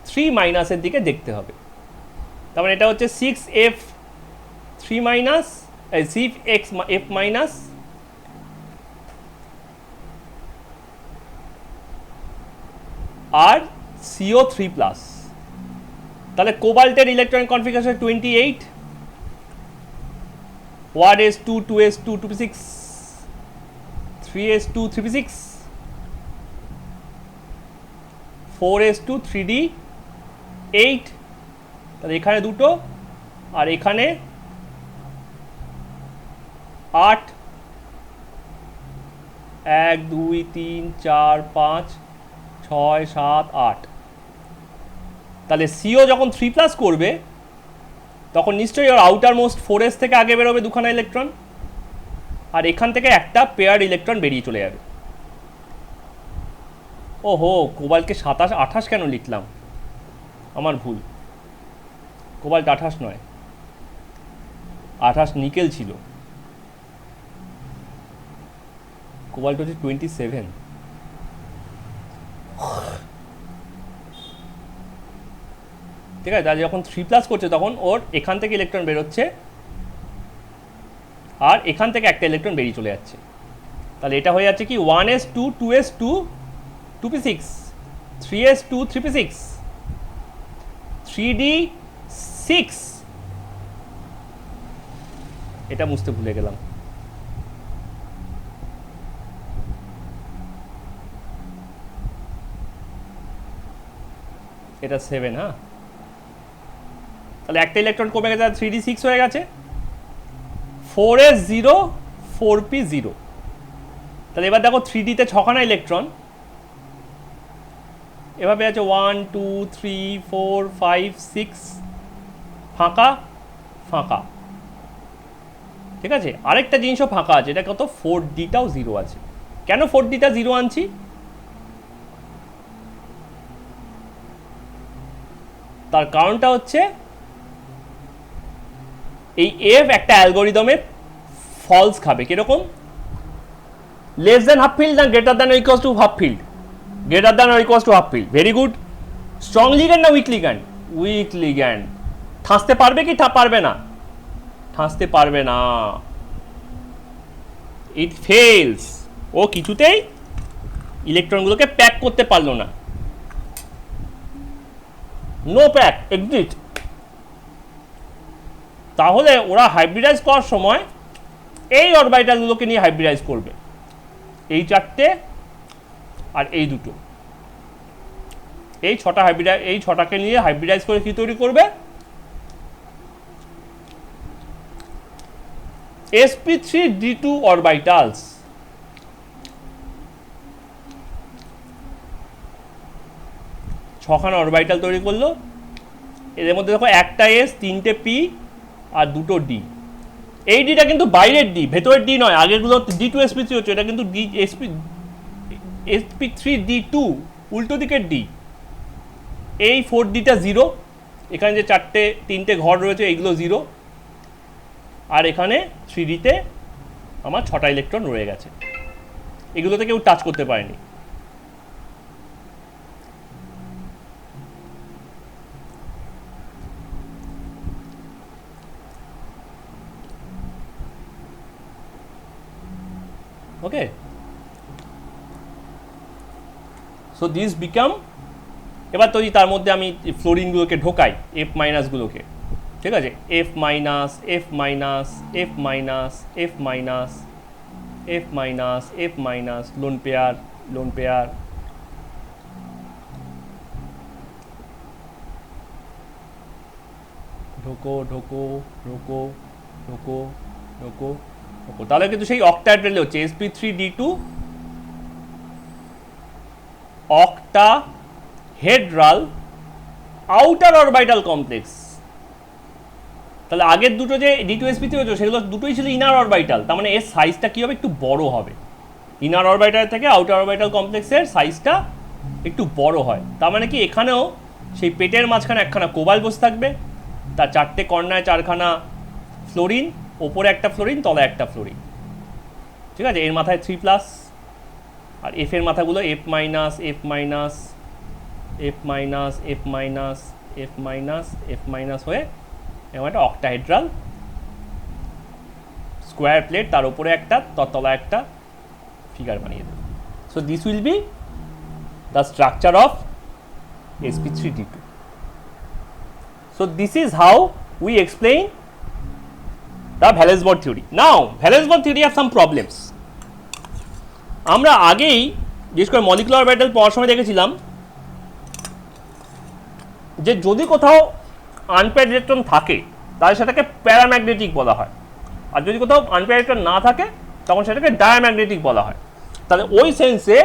3 মাইনাসের দিকে দেখতে হবে। তার মানে এটা হচ্ছে 6F3 মাইনাস 6F মাইনাস আর CO3+। তাহলে কোবাল্টের electronic configuration 28, 1s2 2s2 2p6 3s2 3p6 4s2 3d8। তাহলে এখানে দুটো আর এখানে 8, 1 2 3 4 5 6 7 8। তাহলে CO যখন 3+ করবে, তখন নিশ্চয়ই ওর আউটার মোস্ট 4s থেকে আগে বেরোবে দুখানা ইলেকট্রন, আর এখান থেকে একটা পেয়ার ইলেকট্রন বেরিয়ে চলে যাবে। ওহো, কোবাল্টকে 27 28 কেন লিখলাম, আমার ভুল, কোবাল্ট 28 নয়, 28 নিকেল ছিল, কোবাল্ট হচ্ছে 27। ঠিক আছে, তাহলে যখন 3+ করছে তখন ওর এখান থেকে ইলেকট্রন বেরোচ্ছে আর এখান থেকে একটা ইলেকট্রন বেরিয়ে চলে যাচ্ছে। তাহলে এটা হয়ে যাচ্ছে কি 1s2 2s2 2p6 3s2 3p6 3d6। এটা মুছতে ভুলে গেলাম, এটা 7। হ্যাঁ, তাহলে একটা ইলেকট্রন কমে গেছে, 3d6 হয়ে গেছে, 4s0 4p0। তাহলে এবার দেখো 3d-তে 6খানা ইলেকট্রন, এভাবে আছে 1 2 3 4 5 6, ফাঁকা ফাঁকা। ঠিক আছে, আরেকটা জিনিসও ফাঁকা আছে, এটা কত, 4d-টাও 0 আছে। কেন 4d-টা 0 আনছি, তার কারণটা হচ্ছে এই এফ একটা অ্যালগোরিদমে ফলস খাবে। কিরকম, লেস দেন হাফ ফিল্ড না greater than equals to half field, greater than equals to half field, very good. Strong ligand না উইক লিগ্যান্ড, উইক লিগ্যান্ড। ঠাসতে পারবে কি পারবে না, ঠাসতে পারবে না, ইট ফেলস, ও কিছুতেই ইলেকট্রনগুলোকে প্যাক করতে পারলো না, নো প্যাক এক্সিট। তাহলে ওরা হাইব্রিডাইজ করার সময় এই অরবিটালগুলোকে নিয়ে হাইব্রিডাইজ করবে, এই চারটে আর এই দুটো, এই ছটা হাইব্রিডাইজ, এই ছটাকে নিয়ে হাইব্রিডাইজ করে কি তৈরি করবে? sp3d2 orbitals. ছখানা অরবিটাল তৈরি করলো, এদের মধ্যে দেখো একটা এস, তিনটে পি আর দুটো ডি। এই ডিটা কিন্তু বাইরের ডি, ভেতরের ডি নয়। আগেরগুলো d2sp3 হচ্ছে, এটা কিন্তু sp3d2 উল্টো দিকের ডি। এই 4dটা জিরো, এখানে যে তিনটে ঘর রয়েছে এইগুলো জিরো, আর এখানে 3dতে আমার 6টা ইলেকট্রন রয়ে গেছে, এগুলোতে কেউ টাচ করতে পারেনি। ওকে, সো দিস বিকাম, এবার তৈরি তার মধ্যে আমি ফ্লোরিনগুলোকে ঢোকাই, এফ মাইনাসগুলোকে, ঠিক আছে, F minus, F minus, F minus, F minus, F minus, F minus, lone pair, lone pair, ঢোকো ঢোকো ঢোকো ঢোকো ঢোকো ঢোকো। তাহলে কিন্তু সেই অক্টাহেড্রাল হচ্ছে sp3d2 octahedral outer orbital complex. তাহলে আগের দুটো যে d2sp3 হচ্ছে সেগুলো দুটোই ছিল ইনার অরবিটাল, তার মানে এর সাইজটা কি হবে? একটু বড় হবে। ইনার অরবিটাল থেকে আউটার অরবিটাল কমপ্লেক্সের সাইজটা একটু বড় হয়। তার মানে কি এখানেও সেই পেটের মাঝখানে একখানা কোবাল্ট বসে থাকবে, তার চারটে কর্নায় চারখানা ফ্লোরিন, ওপরে একটা ফ্লোরিন, তলায় একটা ফ্লোরিন, ঠিক আছে। এর মাথায় 3+, আর এফ এর মাথাগুলো F minus, F minus, F minus, F minus, F minus, F minus হয়ে এবং একটা অক্টাহেড্রাল স্কোয়ার প্লেট, তার উপরে একটা, তার তলায় একটা ফিগার বানিয়ে দেবে। So this will be the structure of sp3d2. So this is how we explain the valence bond theory. Now valence bond theory have some problems. আমরা আগেই বিশেষ করে মলিকুলার অরবিটাল পড়ার সময় দেখেছিলাম যে যদি কোথাও আনপেয়ার্ড ইলেকট্রন থাকে তাহলে সেটাকে প্যারাম্যাগনেটিক বলা হয়, আর যদি কোথাও আনপেয়ার্ড ইলেকট্রন না থাকে তখন সেটাকে ডায়াম্যাগনেটিক বলা হয়। তাহলে ওই সেন্সে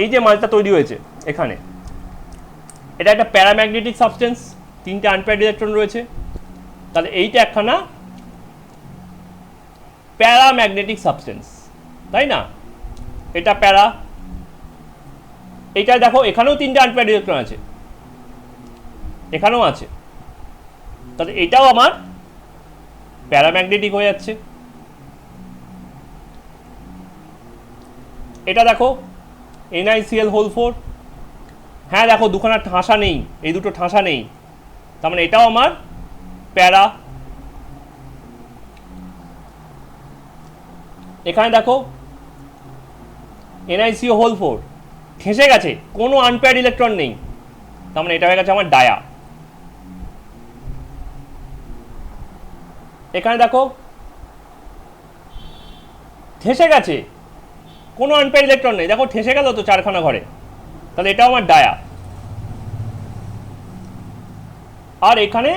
এই যে মালটা তৈরি হয়েছে এখানে, এটা একটা প্যারাম্যাগনেটিক সাবস্টেন্স, তিনটে আনপেয়ার্ড ইলেকট্রন রয়েছে, তাহলে এইটা একখানা প্যারাম্যাগনেটিক সাবস্টেন্স, তাই না? এটা প্যারা, এইটা দেখো এখানেও তিনটে আনপেয়ার্ড ইলেকট্রন আছে, এখানেও আছে, তাহলে এটাও আমার প্যারাম্যাগনেটিক হয়ে যাচ্ছে। এটা দেখো NiCl4, হ্যাঁ দেখো দুখানা ঠাসা নেই, এই দুটো ঠাসা নেই, তার মানে এটাও আমার প্যারা। এখানে দেখো NiCO4 ঠেসে গেছে, কোনো আনপেয়ার্ড ইলেকট্রন নেই, তার মানে এটা হয়ে গেছে আমার ডায়া। এখানে দেখো ঠেসে গেছে, কোনো আনপেয়ার্ড ইলেকট্রন নেই, দেখো ঠেসে গেল তো চারখানা ঘরে, তাহলে এটাও আমার ডায়া। আর এখানে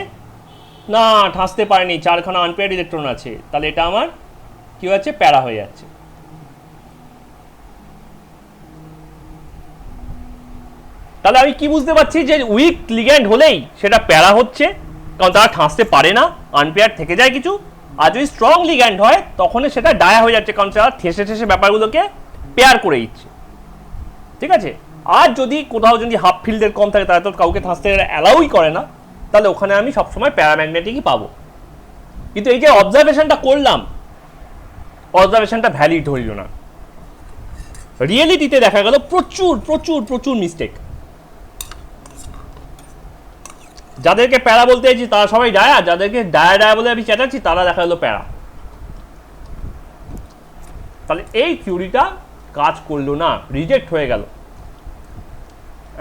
না ঠাসতে পারেনি, চারখানা আনপেয়ার্ড ইলেকট্রন আছে, তাহলে এটা আমার কি হচ্ছে? প্যারা হয়ে যাচ্ছে। তাহলে আমি কি বুঝতে পারছি যে উইক লিগ্যান্ড হলেই সেটা প্যারা হচ্ছে, কারণ তারা ঠাসতে পারে না, আনপেয়ার থেকে যায় কিছু। আর যদি স্ট্রং লিগ্যান্ড হয় তখন সেটা ডায়া হয়ে যাচ্ছে, কারণ তারা ঠেসে ঠেসে ব্যাপারগুলোকে পেয়ার করে দিচ্ছে, ঠিক আছে। আর যদি কোথাও যদি হাফ ফিল্ডের কম থাকে, তারা তো কাউকে ঠাসতে অ্যালাউই করে না, তাহলে ওখানে আমি সবসময় প্যারাম্যাগনেটিকই পাবো। কিন্তু এই যে অবজারভেশনটা করলাম, অবজারভেশনটা ভ্যালিড হইল না, রিয়েলিটিতে দেখা গেল প্রচুর প্রচুর প্রচুর মিস্টেক। যাদেরকে প্যারা বলতে চাইছি তারা সবাই ডায়া, যাদেরকে ডায়া ডায়া বলে আমি চেঁচাচ্ছি তারা দেখা গেল প্যারা। তাহলে এই থিওরিটা কাজ করলো না, রিজেক্ট হয়ে গেল।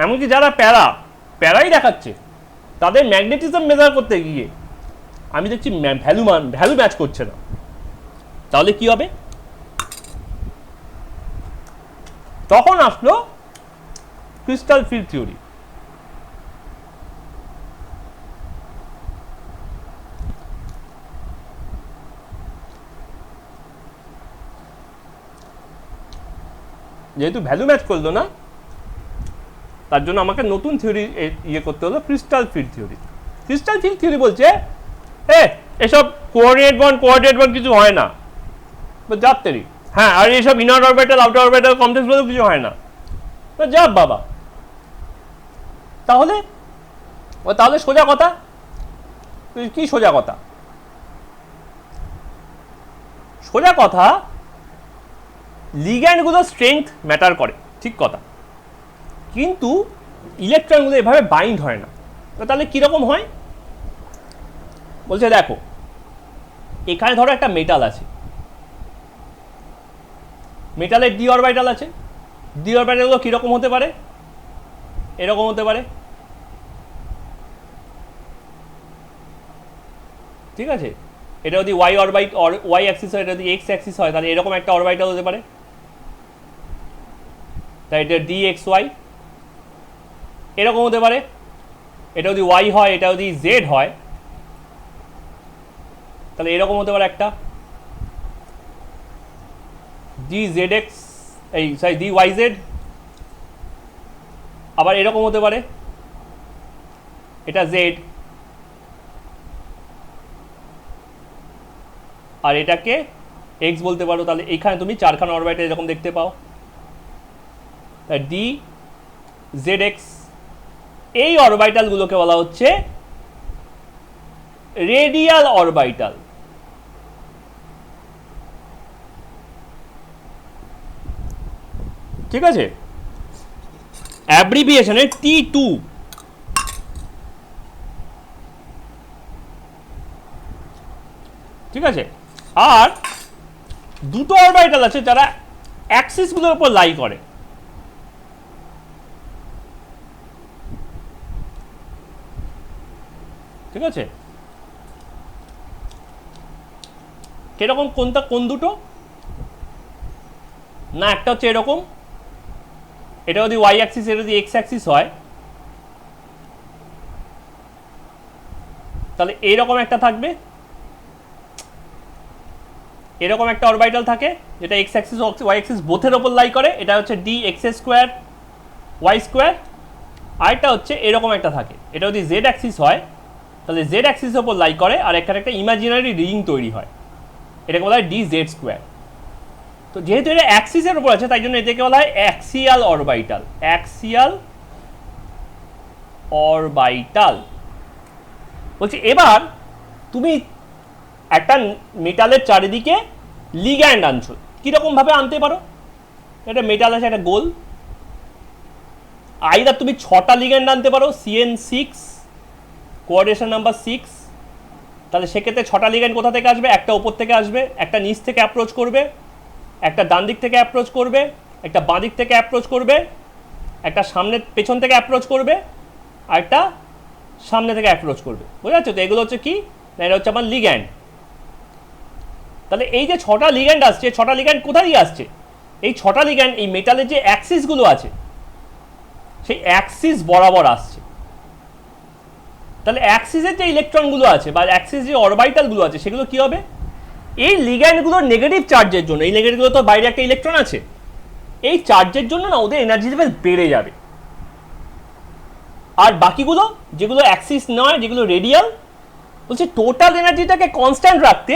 এমনকি যারা প্যারাই দেখাচ্ছে, তাদের ম্যাগনেটিজম মেজার করতে গিয়ে আমি দেখছি ভ্যালু ম্যাচ করছে না। তাহলে কি হবে? তখন আসলো ক্রিস্টাল ফিল্ড থিওরি। যেহেতু ভ্যালু ম্যাচ করলো না, তার জন্য আমাকে নতুন থিওরি ইয়ে করতে হলো, crystal field theory. Crystal field theory বলছে এসব কোঅর্ডিনেট বন্ড কিছু হয় না, যাত্রী। হ্যাঁ, আর এইসব inner orbital outer orbital complex বলেও কিছু হয় না, যা বাবা। তাহলে সোজা কথা কি? সোজা কথা লিগ্যান্ডগুলো স্ট্রেংথ ম্যাটার করে, ঠিক কথা, কিন্তু ইলেকট্রনগুলো এভাবে বাইন্ড হয় না। তাহলে কিরকম হয় বলছে, দেখো এখানে ধরো একটা মেটাল আছে, মেটালের ডি অরবিটাল আছে। ডি অরবিটালগুলো কিরকম হতে পারে? এরকম হতে পারে, ঠিক আছে? এটা যদি ওয়াই অ্যাক্সিস হয়, এটা যদি এক্স অ্যাক্সিস হয়, তাহলে এরকম একটা অরবিটাল হতে পারে। তাই এটা ডি এক্স ওয়াই এরকম হতে পারে। এটা যদি ওয়াই হয়, এটা যদি জেড হয়, তাহলে এরকম হতে পারে একটা D Z X, D Y Z. আবার এরকম হতে পারে, এটা জেড আর এটাকে এক্স বলতে পারো। তাহলে এইখানে তুমি চারখানা অরবিটাল এরকম দেখতে পাও, ডি জেড এক্স। এই অরবিটালগুলোকে বলা হচ্ছে রেডিয়াল অরবিটাল। ঠিক আছে, অ্যাব্রিভিয়েশনে T2। ঠিক আছে, আর দুটো অরবিটাল আছে যারা অ্যাক্সিসগুলোর উপর লাই করে। ঠিক আছে, কিরকম? কোন দুটো? না, একটা হচ্ছে এরকম, এটা যদি ওয়াই অ্যাক্সিস, এটা যদি এক্স অ্যাক্সিস হয়, তাহলে এইরকম একটা থাকবে, এরকম একটা অরবিটাল থাকে যেটা এক্স অ্যাক্সিস ওয়াই অ্যাক্সিস বোথের ওপর লাই করে, এটা হচ্ছে D X square Y square. আরেকটা হচ্ছে এরকম একটা থাকে, এটা যদি জেড অ্যাক্সিস হয়, তাহলে জেড অ্যাক্সিসের ওপর লাই করে, আর একটা ইমাজিনারি রিং তৈরি হয়, এটাকে বলা হয় ডি জেড স্কোয়ার। তো যেহেতু এটা অ্যাক্সিসের উপর আছে, তাই জন্য এটাকে বলা হয় অ্যাক্সিয়াল অরবিটাল। অ্যাক্সিয়াল অরবিটাল বলছি। এবার তুমি একটা মেটালের চারিদিকে লিগ্যান্ড আনছো, কিরকম ভাবে আনতে পারো? এটা মেটাল আছে, একটা গোল, আইদার তুমি 6টা লিগ্যান্ড আনতে পারো, CN6 কোঅর্ডিনেশন নাম্বার 6। তাহলে সেক্ষেত্রে 6টা লিগ্যান্ড কোথা থেকে আসবে? একটা ওপর থেকে আসবে, একটা নিচ থেকে অ্যাপ্রোচ করবে, একটা ডান দিক থেকে অ্যাপ্রোচ করবে, একটা বাঁ দিক থেকে অ্যাপ্রোচ করবে, একটা পেছন থেকে অ্যাপ্রোচ করবে, আর একটা সামনে থেকে অ্যাপ্রোচ করবে। বুঝা যাচ্ছে তো? এগুলো হচ্ছে কি না, এটা হচ্ছে আমার লিগ্যান্ড। তাহলে এই যে 6টা লিগ্যান্ড আসছে, 6টা লিগ্যান্ড কোথায় আসছে? এই 6টা লিগ্যান্ড এই মেটালের যে অ্যাক্সিসগুলো আছে, সেই অ্যাক্সিস বরাবর আসছে। তাহলে অ্যাক্সিসের যে ইলেকট্রনগুলো আছে বা অ্যাক্সিস যে অরবিটালগুলো আছে, সেগুলো কি হবে? এই লিগ্যান্ডগুলোর নেগেটিভ চার্জের জন্য, এই লিগ্যান্ডগুলো তো বাইরে একটা ইলেকট্রন আছে, এই চার্জের জন্য না ওদের এনার্জি লেভেল বেড়ে যাবে। আর বাকিগুলো যেগুলো অ্যাক্সিস নয়, যেগুলো রেডিয়াল, বলছে টোটাল এনার্জিটাকে কনস্ট্যান্ট রাখতে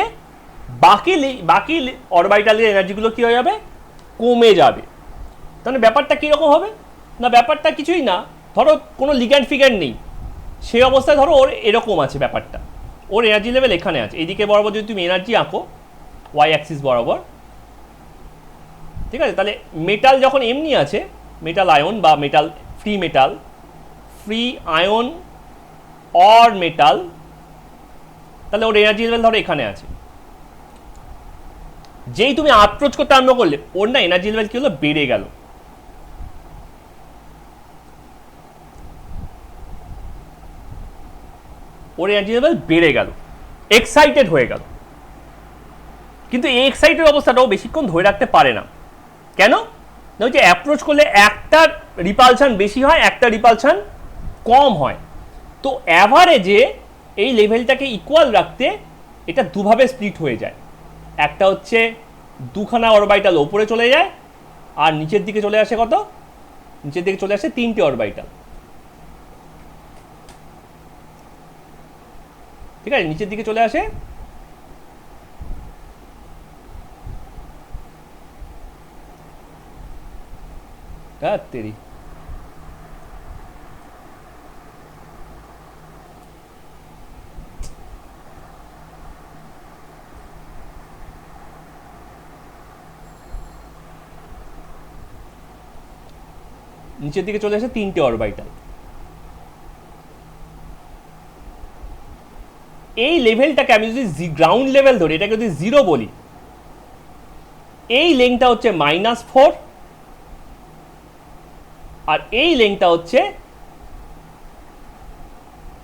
বাকি অরবিটালের এনার্জিগুলো কি হয়ে যাবে? কমে যাবে। তাহলে ব্যাপারটা কীরকম হবে না, ব্যাপারটা কিছুই না, ধরো কোনো লিগ্যান্ড ফিগ্যান্ড নেই, সেই অবস্থায় ধরো ওর এরকম আছে ব্যাপারটা, ওর এনার্জি লেভেল এখানে আছে। এইদিকে বরাবর যদি তুমি এনার্জি আঁকো ওয়াই অ্যাক্সিস বরাবর, ঠিক আছে, তাহলে মেটাল যখন এমনি আছে, মেটাল আয়ন বা ফ্রি আয়ন অর মেটাল, তাহলে ওর এনার্জি লেভেল ধরো এখানে আছে। যেই তুমি অ্যাপ্রোচ করতে আরম্ভ করলে ওর না এনার্জি লেভেল কি হলো, বেড়ে গেল। ওর এনার্জি লেভেল বেড়ে গেল, এক্সাইটেড হয়ে গেল। কিন্তু এই এক্সাইটেড অবস্থাটাও বেশিক্ষণ ধরে রাখতে পারে না। কেন না, হচ্ছে অ্যাপ্রোচ করলে একটা রিপালশন বেশি হয়, একটা রিপালশন কম হয়। তো অ্যাভারেজে এই লেভেলটাকে ইকুয়াল রাখতে এটা দুভাবে স্প্লিট হয়ে যায়। একটা হচ্ছে দুখানা অরবাইটাল ওপরে চলে যায়, আর নিচের দিকে চলে আসে কত, নিচের দিকে চলে আসে 3টে অরবাইটাল। ঠিক আছে, নিচের দিকে চলে আসে তেরি নিচের দিকে চলে আসে 3টে অরবাইটাল। এই লেভেলটাকে আমি যদি গ্রাউন্ড লেভেল ধরি, এটাকে যদি 0 বলি, এই লেংথটা হচ্ছে -4 আর এই লেংথটা হচ্ছে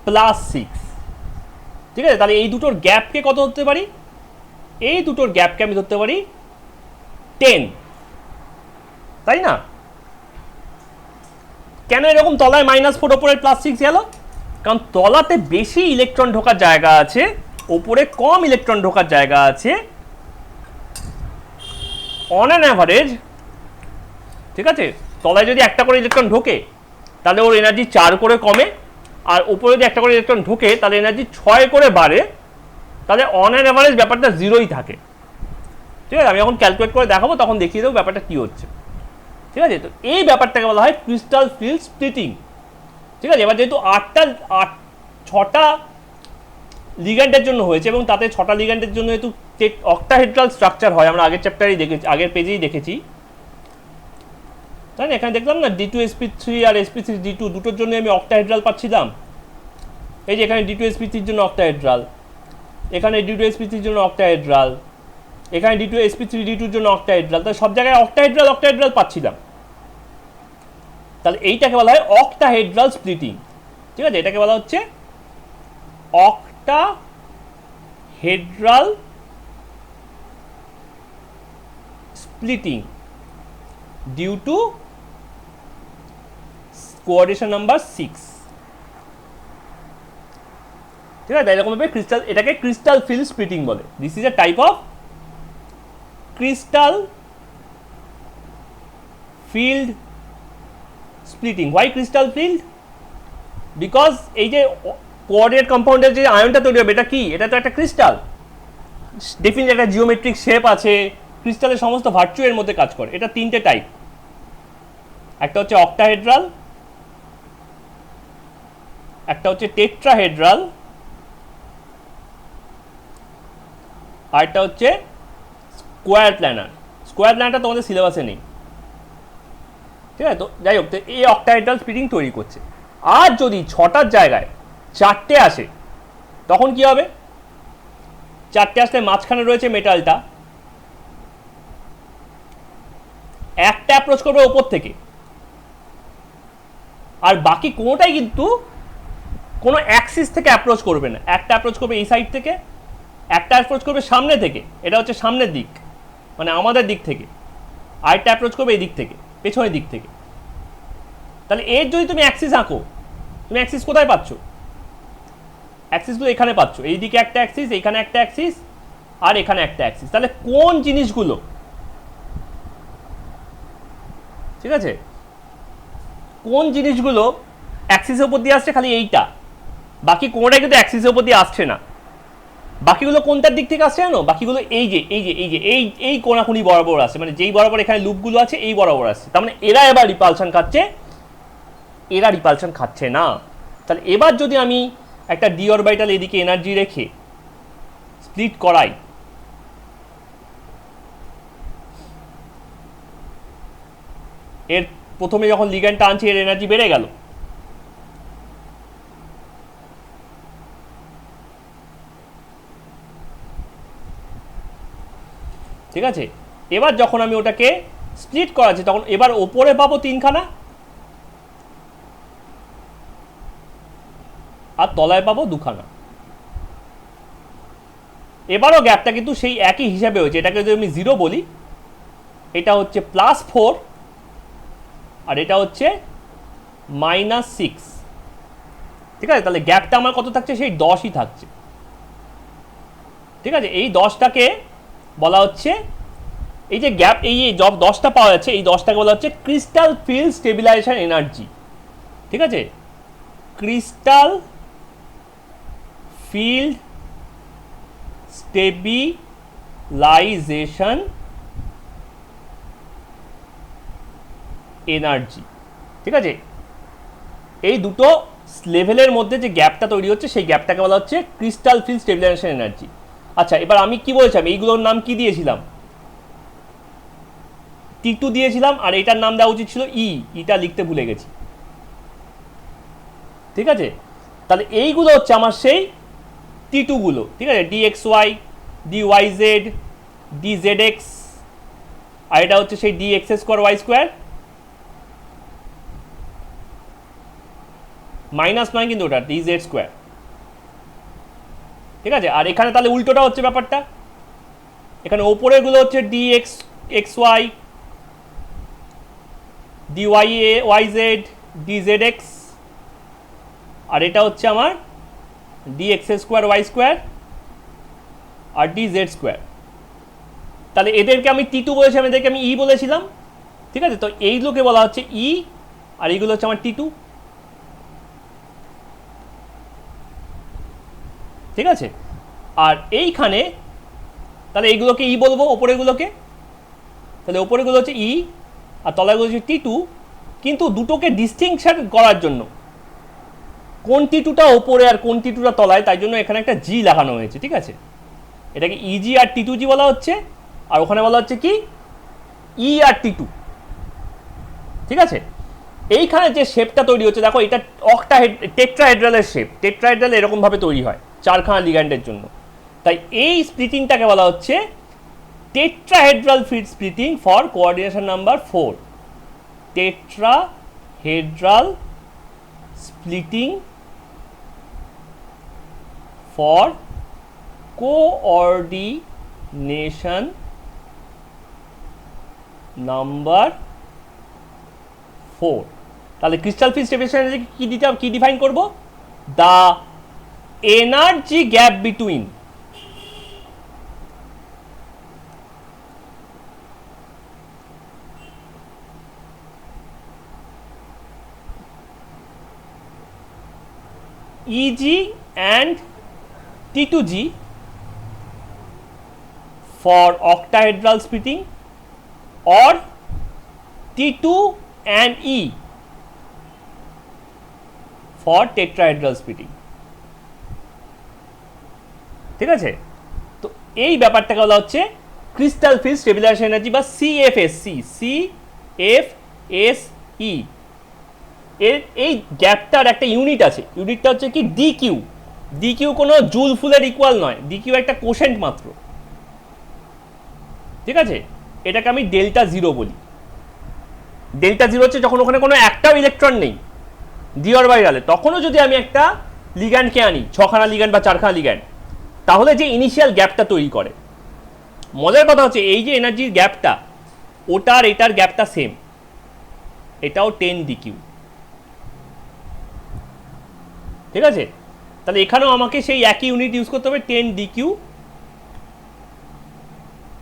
+6। ঠিক আছে, তাহলে এই দুটোর গ্যাপকে কত ধরতে পারি, এই দুটোর গ্যাপকে আমি ধরতে পারি 10, তাই না? কেন এরকম তলায় -4 ওপরে +6 গেল? কারণ তলাতে বেশি ইলেকট্রন ঢোকার জায়গা আছে, ওপরে কম ইলেকট্রন ঢোকার জায়গা আছে। অন অ্যান অ্যাভারেজ, ঠিক আছে, তলায় যদি একটা করে ইলেকট্রন ঢোকে তাহলে ওর এনার্জি 4 করে কমে, আর উপরে যদি একটা করে ইলেকট্রন ঢোকে তাহলে এনার্জি 6 করে বাড়ে। তাহলে অন অ্যান অ্যাভারেজ ব্যাপারটা 0ই থাকে। ঠিক আছে, আমি যখন ক্যালকুলেট করে দেখাবো তখন দেখিয়ে দেবো ব্যাপারটা কী হচ্ছে। ঠিক আছে, তো এই ব্যাপারটাকে বলা হয় ক্রিস্টাল ফিল্ড স্প্লিটিং। ঠিক আছে, এবার যেহেতু 6টা লিগ্যান্ডের জন্য হয়েছে এবং তাতে 6টা লিগ্যান্ডের জন্য যেহেতু অক্টাহেড্রাল স্ট্রাকচার হয়, আমরা আগের চ্যাপ্টারেই দেখেছি, আগের পেজেই দেখেছি, তাই না? এখানে দেখলাম না D2sp3 আর sp3d2 দুটোর জন্য আমি অক্টাহেড্রাল পাচ্ছিলাম। এই যে এখানে D2sp3 এর জন্য অক্টাহেড্রাল, এখানে D2sp3 এর জন্য অক্টাহেড্রাল, এখানে D2sp3d2 এর জন্য অক্টাহেড্রাল। তাহলে সব জায়গায় অক্টাহেড্রাল অক্টাহেড্রাল পাচ্ছিলাম। তাহলে এইটাকে বলা হয় অক্টাহেড্রাল স্প্লিটিং। ঠিক আছে, এটাকে বলা হচ্ছে octahedral splitting due to coordination number 6। ঠিক আছে, এরকম ভাবে ক্রিস্টাল, এটাকে ক্রিস্টাল ফিল্ড স্প্লিটিং বলে। This is a type of crystal field splitting. Why crystal field? Because এই যে কোঅর্ডিনেট কম্পাউন্ডের যে আয়নটা তৈরি হবে, এটা কি? এটা তো একটা ক্রিস্টাল, ডেফিনিট একটা জিওমেট্রিক শেপ আছে, ক্রিস্টালের সমস্ত ভার্চু এর মধ্যে কাজ করে। এটা 3টে টাইপ, একটা হচ্ছে অক্টাহেড্রাল, একটা হচ্ছে টেট্রাহেড্রাল, আর একটা হচ্ছে স্কোয়ার প্ল্যানার। স্কোয়ার প্ল্যানারটা তোমাদের সিলেবাসে নেই। ঠিক আছে, তো যাই হোক, এই অক্টাহেড্রাল স্প্লিটিং তৈরি করছে। আর যদি 6টার জায়গায় 4টে আসে তখন কি হবে? 4টে আসলে মাঝখানে রয়েছে মেটালটা, একটা অ্যাপ্রোচ করবে ওপর থেকে, আর বাকি কোনোটাই কিন্তু কোনো অ্যাক্সিস থেকে অ্যাপ্রোচ করবে না। একটা অ্যাপ্রোচ করবে এই সাইড থেকে, একটা অ্যাপ্রোচ করবে সামনে থেকে, এটা হচ্ছে সামনের দিক মানে আমাদের দিক থেকে, আরেকটা অ্যাপ্রোচ করবে এই দিক থেকে, পেছনের দিক থেকে। তাহলে এর যদি তুমি অ্যাক্সিস আঁকো, তুমি অ্যাক্সিস কোথায় পাচ্ছ? অ্যাক্সিসগুলো এখানে পাচ্ছ, এইদিকে একটা অ্যাক্সিস, এখানে একটা অ্যাক্সিস, আর এখানে একটা অ্যাক্সিস। তাহলে কোন জিনিসগুলো, ঠিক আছে, কোন জিনিসগুলো অ্যাক্সিসের উপর দিয়ে আসছে? খালি এইটা, বাকি কোনোটাই কিন্তু অ্যাক্সিসের উপর দিয়ে আসছে না। বাকিগুলো কোনটার দিক থেকে আসছে জানো? বাকিগুলো এই যে এই যে এই যে এই এই কোনাকুনি বরাবর আসছে, মানে যেই বরাবর এখানে লুপগুলো আছে এই বরাবর আসছে। তার মানে এরা এবার রিপালশন খাচ্ছে, এরা রিপালশন খাচ্ছে না। তাহলে এবার যদি আমি একটা ডি অরবিটাল এদিকে এনার্জি রেখে স্প্লিট করাই, এর প্রথমে যখন লিগ্যান্ডটা আনছি এর এনার্জি বেড়ে গেল, ঠিক আছে, এবার যখন আমি ওটাকে স্প্লিট করাচ্ছি তখন এবার ওপরে পাবো 3খানা আর তলায় পাবো 2খানা। এবারও গ্যাপটা কিন্তু সেই একই হিসাবে হয়েছে, এটাকে যদি আমি 0 বলি, এটা হচ্ছে +4 আর এটা হচ্ছে -6। ঠিক আছে, তাহলে গ্যাপটা আমার কত থাকছে, সেই 10ই থাকছে। ঠিক আছে, এই 10টাকে বলা হচ্ছে, এই যে গ্যাপ, এই 10টা পাওয়া যাচ্ছে, এই 10টাকে বলা হচ্ছে ক্রিস্টাল ফিল্ড স্টেবিলাইজেশন এনার্জি। ঠিক আছে, ক্রিস্টাল ফিল্ড স্টেবিলাইজেশন এনার্জি। ঠিক আছে, এই দুটো লেভেলের মধ্যে যে গ্যাপটা তৈরি হচ্ছে সেই গ্যাপটাকে বলা হচ্ছে ক্রিস্টাল ফিল্ড স্টেবিলাইজেশন এনার্জি। আচ্ছা, এবার আমি কি বলেছিলাম, এইগুলোর নাম কি দিয়েছিলাম, T2 দিয়েছিলাম, আর এটার নাম দেওয়া উচিত ছিল ইটা লিখতে ভুলে গেছি। ঠিক আছে, তাহলে এইগুলো হচ্ছে আমার সেই T2 গুলো। ঠিক আছে, dxy, dyz, dzx, আর এটা হচ্ছে সেই dx square y square, minus নয় কিন্তু ওটা dz স্কোয়ার। ঠিক আছে, আর এখানে তাহলে উল্টোটা হচ্ছে ব্যাপারটা, এখানে ওপরের গুলো হচ্ছে dx xy, dy yz, dzx, আর এটা হচ্ছে আমার dx স্কোয়ার y স্কোয়ার আর dz স্কোয়ার। তাহলে এদেরকে আমি T2 বলেছিলাম, এদেরকে আমি বলেছিলাম। ঠিক আছে, তো এইগুলোকে বলা হচ্ছে আর এইগুলো হচ্ছে আমার T2। ঠিক আছে, আর এইখানে তাহলে এইগুলোকে বলবো, ওপরেগুলোকে, তাহলে ওপরেগুলো হচ্ছে আর তলাগুলো হচ্ছে T2। কিন্তু দুটোকে ডিস্টিংশন করার জন্য কোন T2টা ওপরে আর কোন T2টা তলায়, তাই জন্য এখানে একটা জি লাগানো হয়েছে। ঠিক আছে, এটাকে ইজি আর T2G বলা হচ্ছে, আর ওখানে বলা হচ্ছে কি আর T2। ঠিক আছে, এইখানে যে শেপটা তৈরি হচ্ছে দেখো, এটা টেট্রাহেড্রালের শেপ। টেট্রাহেড্রাল এরকমভাবে তৈরি হয় 4খানা লিগ্যান্ডের জন্য, তাই এই স্প্লিটিংটাকে বলা হচ্ছে tetrahedral field splitting for coordination number 4। Tetrahedral splitting for coordination number 4। তাহলে ক্রিস্টাল ফিল্ড স্টেবিলাইজেশন কি ডিফাইন করব, the energy gap between EG and T2G for octahedral splitting or T2 and E for tetrahedral splitting। ঠিক আছে, তো এই ব্যাপারটাকে বলা হচ্ছে ক্রিস্টাল ফিল্ড স্টেবিলাইজেশন এনার্জি বা CFSE। এর এই গ্যাপটার একটা ইউনিট আছে, ইউনিটটা হচ্ছে কি DQ কোনো জুল ফুলের ইকুয়াল নয়, DQ একটা কোশেন্ট মাত্র। ঠিক আছে, এটাকে আমি Δ0 বলি। Δ0 হচ্ছে যখন ওখানে কোনো একটাও ইলেকট্রন নেই ডি অরবিটালে, তখনও যদি আমি একটা লিগ্যান্ডকে আনি, 6খানা লিগ্যান্ড বা 4খানা লিগ্যান্ড, তাহলে যে ইনিশিয়াল গ্যাপটা তৈরি করে। মজার কথা হচ্ছে এই যে এনার্জির গ্যাপটা, ওটার এটার গ্যাপটা সেম, এটাও 10dq। ঠিক আছে, তাহলে এখানেও আমাকে সেই একই ইউনিট ইউজ করতে হবে, 10dq।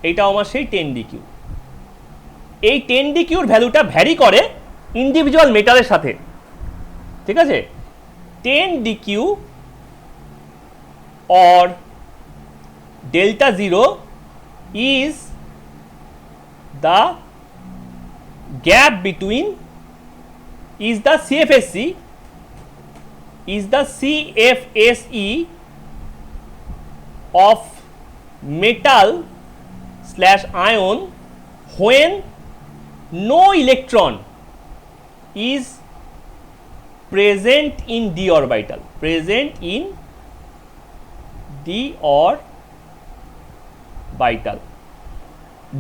এইটাও আমার সেই 10dq। এই 10dqর ভ্যালুটা ভ্যারি করে ইন্ডিভিজুয়াল মেটালের সাথে। ঠিক আছে, 10dq or Δ0 is the gap between the CFSE of metal / ion when no electron is present in d orbital,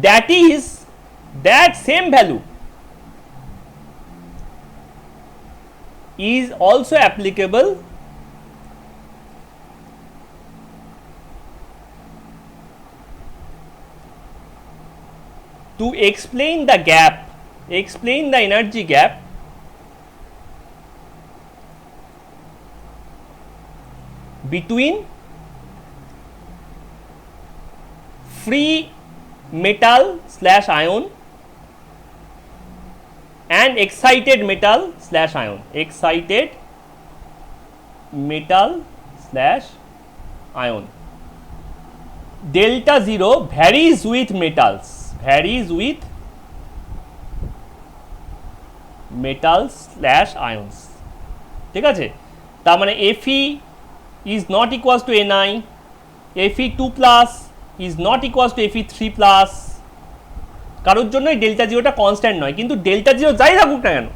that same value is also applicable to explain the energy gap between free metal slash ion and excited metal slash ion. Excited metal slash ion. Delta 0 varies with metals. Metals slash ions. ঠিক আছে, তার মানে Fe is not equals to Ni, Fe2 plus is not equals to Fe3 plus. কারোর জন্যই delta জিরোটা constant নয়, কিন্তু delta zero যাই থাকুক না কেন,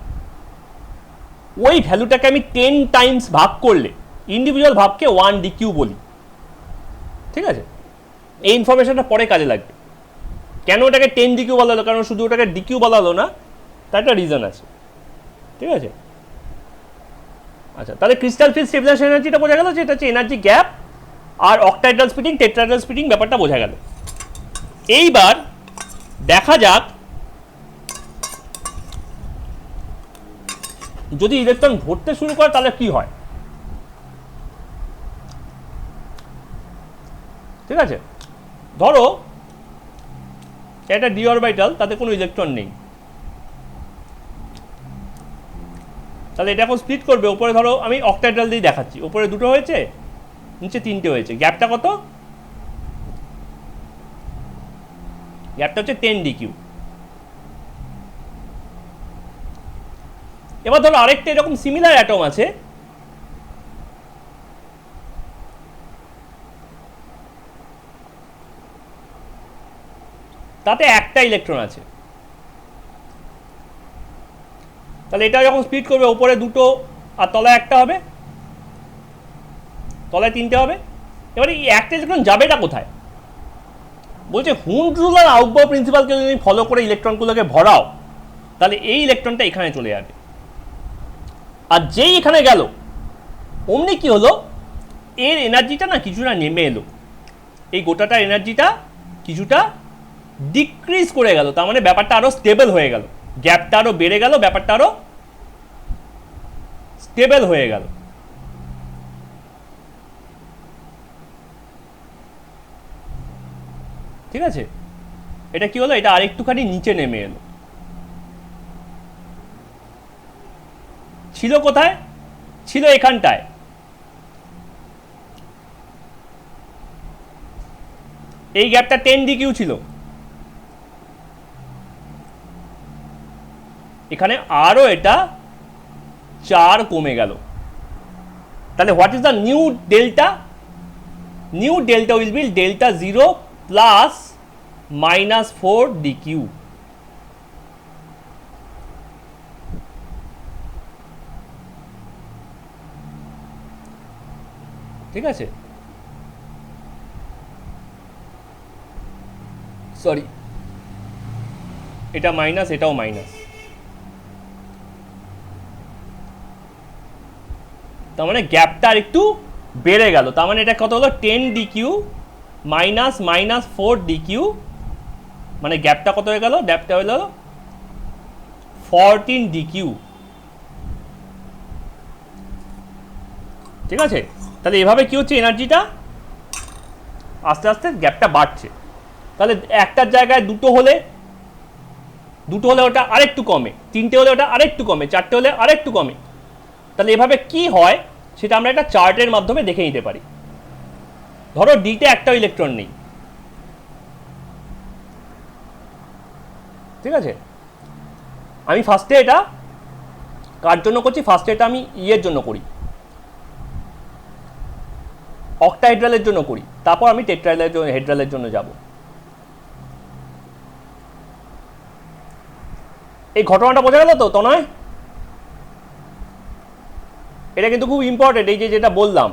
ওই ভ্যালুটাকে আমি 10 টাইমস ভাগ করলে ইন্ডিভিজুয়াল ভাগকে 1 ডিকিউ বলি। ঠিক আছে, এই ইনফরমেশনটা পরে কাজে লাগবে। কেন ওটাকে 10 ডিকিউ বলা হলো, কারণ শুধু ওটাকে ডিকিউ বলা হলো না, তার একটা রিজন আছে। ঠিক আছে, আচ্ছা, তাহলে ক্রিস্টাল ফিল্ড স্টেবিলাইজেশন এনার্জিটা বোঝা গেল, যে এটা হচ্ছে এনার্জি গ্যাপ, আর অক্টাইডাল স্প্লিটিং টেট্রাইডাল স্প্লিটিং ব্যাপারটা বোঝা গেল। এইবার দেখা যাক যদি ইলেকট্রন ভরতে শুরু করে তাহলে কি হয়। ঠিক আছে, ধরো এটা ডি অরবিটাল, তাতে কোনো ইলেকট্রন নেই, তাহলে এটা এখন স্প্লিট করবে। উপরে ধরো আমি অক্টাইডাল দিয়ে দেখাচ্ছি, উপরে দুটো হয়েছে, নিচে তিনটে হয়েছে। গ্যাপটা কত? গ্যাপটা হচ্ছে 10 ডিকিউ। এবার ধরো আরেকটা এরকম সিমিলার অ্যাটম আছে, তাতে একটা ইলেকট্রন আছে, তাহলে এটা যখন স্প্লিট করবে উপরে দুটো আর তলায় একটা হবে, তলায় তিনটে হবে। এবারে এই একটা ইলেকট্রন যাবেটা কোথায়? বলছে হুন্ড রুল আর আউটবাউ প্রিন্সিপালকে যদি ফলো করে ইলেকট্রনগুলোকে ভরাও, তাহলে এই ইলেকট্রনটা এখানে চলে যাবে, আর যেই এখানে গেল অমনি কি হলো, এর এনার্জিটা না কিছুটা নেমে এলো, এই গোটাটার এনার্জিটা কিছুটা ডিক্রিজ করে গেল, তার মানে ব্যাপারটা আরো স্টেবল হয়ে গেল, গ্যাপটা আরো বেড়ে গেল, ব্যাপারটা আরো স্টেবল হয়ে গেল। ঠিক আছে, এটা কি হলো, এটা আরেকটুখানি নিচে নেমে এলো। ছিল কোথায়? ছিল এখানটায়, এই গ্যাপটা 10 ডিকিউ ছিল, এখানে আরো এটা 4 কমে গেল। তাহলে what is the new delta? New delta will be delta 0 plus -4 DQ. ঠিক আছে, সরি, এটা মাইনাস, এটাও মাইনাস, তার মানে গ্যাপটা আর একটু বেড়ে গেল। তার মানে এটা কত হলো, 10 ডিকিউ মাইনাস -4 ডিকিউ, মানে গ্যাপটা কত হয়ে গেল? গ্যাপটা হলো 14 ডিকিউ। ঠিক আছে, তাহলে এভাবে কি হচ্ছে, এনার্জিটা আস্তে আস্তে গ্যাপটা বাড়ছে। তাহলে একটার জায়গায় দুটো হলে ওটা আরেকটু কমে, তিনটে হলে ওটা আরেকটু কমে, চারটে হলে আরেকটু কমে। তাহলে এভাবে কি হয় সেটা আমরা একটা চার্টের মাধ্যমে দেখে নিতে পারি। ধরো ডিতে একটা ইলেকট্রন নেই, ঠিক আছে, আমি ফার্স্টে এটা কার জন্য করছি, ফার্স্টে এটা আমি ইয়ের জন্য করি, অক্টাহেড্রালের জন্য করি, তারপর আমি টেট্রাহেড্রালের জন্য হেড্রালের জন্য যাব। এই ঘটনাটা বোঝা গেল তো নয়? এটা কিন্তু খুব ইম্পর্টেন্ট, এই যে যেটা বললাম।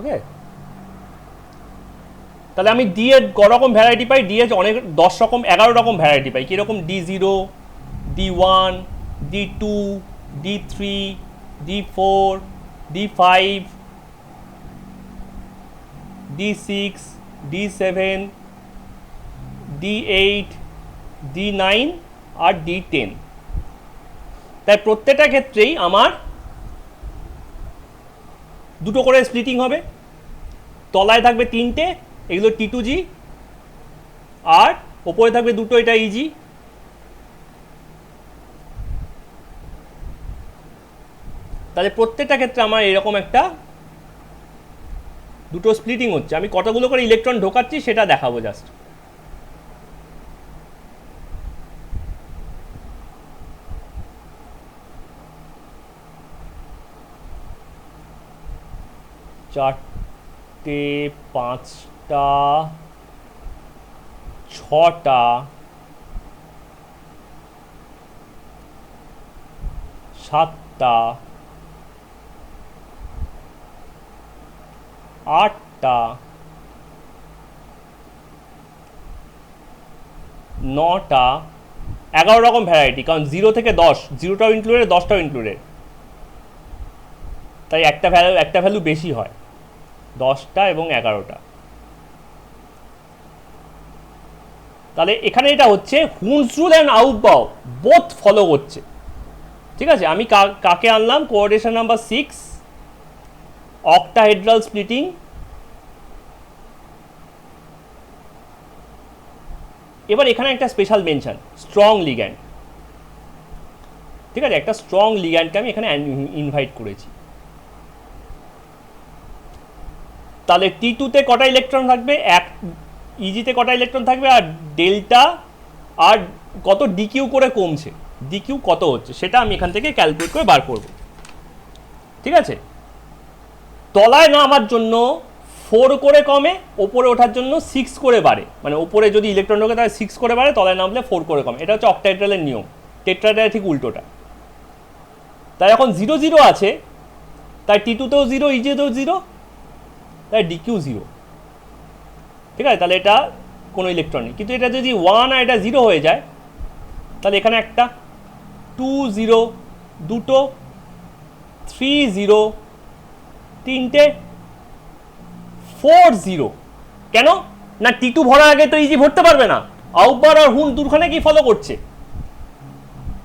ওকে, তাহলে আমি ডি এর ক রকম ভ্যারাইটি পাই, ডি এর অনেক 10 রকম 11 রকম ভ্যারাইটি পাই। কীরকম? D0, D1, D2, D3, D4, D5, D6, D7, D8, D9 আর D10। তাই প্রত্যেকটা ক্ষেত্রেই আমার দুটো করে স্প্লিটিং হবে, তলায় থাকবে 3টে, এগুলো T2G, আর ওপরে থাকবে দুটো, এটা ইজি। তাহলে প্রত্যেকটা ক্ষেত্রে আমার এরকম একটা দুটো স্প্লিটিং হচ্ছে। আমি কতগুলো করে ইলেকট্রন ঢোকাচ্ছি সেটা দেখাবো জাস্ট। চারটে, 5টা, 6টা, 7টা, 8টা, 9টা, 11 রকম ভ্যারাইটি, কারণ 0 থেকে 10, 0টাও ইনক্লুডেড, 10টাও ইনক্লুডেড, তাই একটা ভ্যালু বেশি হয়, 10টা এবং 11টা। তাহলে এখানে এটা হচ্ছে Hund's rule and Aufbau both follow করছে। ঠিক আছে, আমি কাকে আনলাম? Coordination number 6, octahedral splitting. এবার এখানে একটা স্পেশাল মেনশন, স্ট্রং লিগ্যান্ড। ঠিক আছে, একটা স্ট্রং লিগ্যান্ডকে আমি এখানে ইনভাইট করেছি। তাহলে T2-তে কটা ইলেকট্রন থাকবে? ইজিতে কটা ইলেকট্রন থাকবে? আর ডেল্টা আর কত ডিকিউ করে কমছে, ডিকিউ কত হচ্ছে সেটা আমি এখান থেকে ক্যালকুলেট করে বার করব। ঠিক আছে, তলায় নামার জন্য 4 করে কমে, ওপরে ওঠার জন্য 6 করে বাড়ে। মানে ওপরে যদি ইলেকট্রন ঢোকে তাহলে 6 করে বাড়ে, তলায় নামলে 4 করে কমে। এটা হচ্ছে অক্টাহেড্রালের নিয়ম। টেট্রাহেড্রালের ঠিক উল্টোটা। তাই এখন 0 0 আছে, তাই T2-তেও 0, ইজিতেও 0, তাই ডিকিউ 0। ঠিক আছে, তাহলে এটা কোনো ইলেকট্রন নেই। কিন্তু এটা যদি 1 আর এটা 0 হয়ে যায়, তাহলে এখানে একটা 2 0, দুটো 3 0, তিনটে 4 0। কেন না? T2 ভরার আগে তো ইজি ভরতে পারবে না, আউটবার আর হুন দুখানে কি ফলো করছে।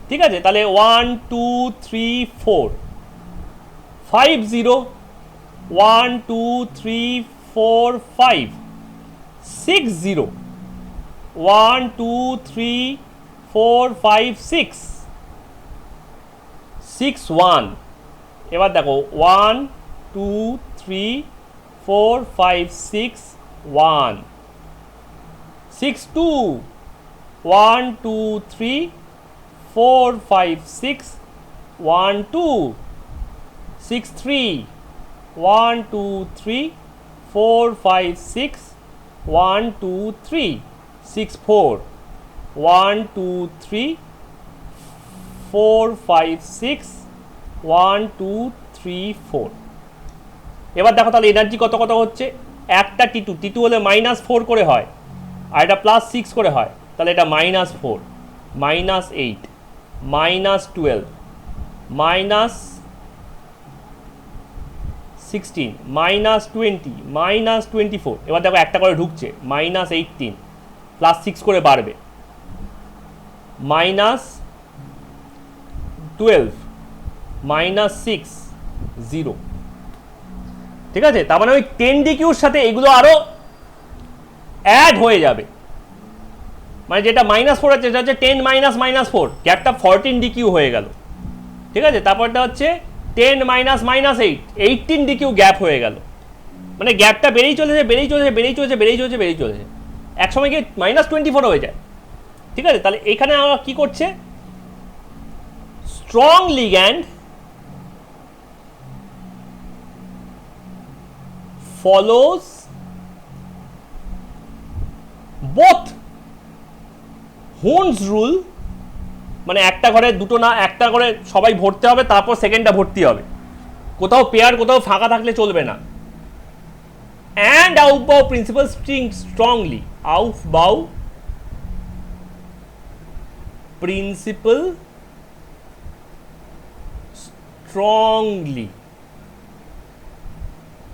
ঠিক আছে, তাহলে 1 2 3 4 5 0, 1 2 3 4 5 6 0, 1 2 3 4 5 6 6 1। এবার দেখো 1 2 3 4 5 6 1 6 2, 1 2 3 4 5 6 1 2 6 3, 1 2 3 4 5 6 1 2 3 6 4, 1 2 3 4 5 6 1 2 3 4। এবার দেখো তাহলে এনার্জি কত কত হচ্ছে। একটা T2 হলে -4 করে হয়, আর এটা +6 করে হয়, তাহলে এটা -4, -8, -12, -16, -20, -24। এবার দেখো একটা করে ঢুকছে, -18, +6 করে বাড়বে, -12, -6 0। ঠিক আছে, তার মানে ওই 10 ডিকিউর সাথে এগুলো আরো অ্যাড হয়ে যাবে। মানে যেটা -4 আছে সেটা হচ্ছে 10 -4, গ্যাপটা 14 ডিকিউ হয়ে গেল। ঠিক আছে, তারপরটা হচ্ছে 10 -8, 18 ডিকিউ গ্যাপ হয়ে গেল। মানে গ্যাপটা বেড়েই চলেছে, বেড়েই চলেছে, বেড়েই চলেছে, বেড়েই চলেছে, বেড়েই চলেছে, একসময় গিয়ে -24 হয়ে যায়। ঠিক আছে, তাহলে এখানে আমরা কি করছে? Strong ligand follows both Hund's rule, মানে একটা ঘরে দুটো না, একটা ঘরে সবাই ভরতে হবে, তারপর সেকেন্ডটা ভর্তি হবে। কোথাও পেয়ার, কোথাও ফাঁকা থাকলে চলবে না। and Aufbau principle strongly. Aufbau principle strongly.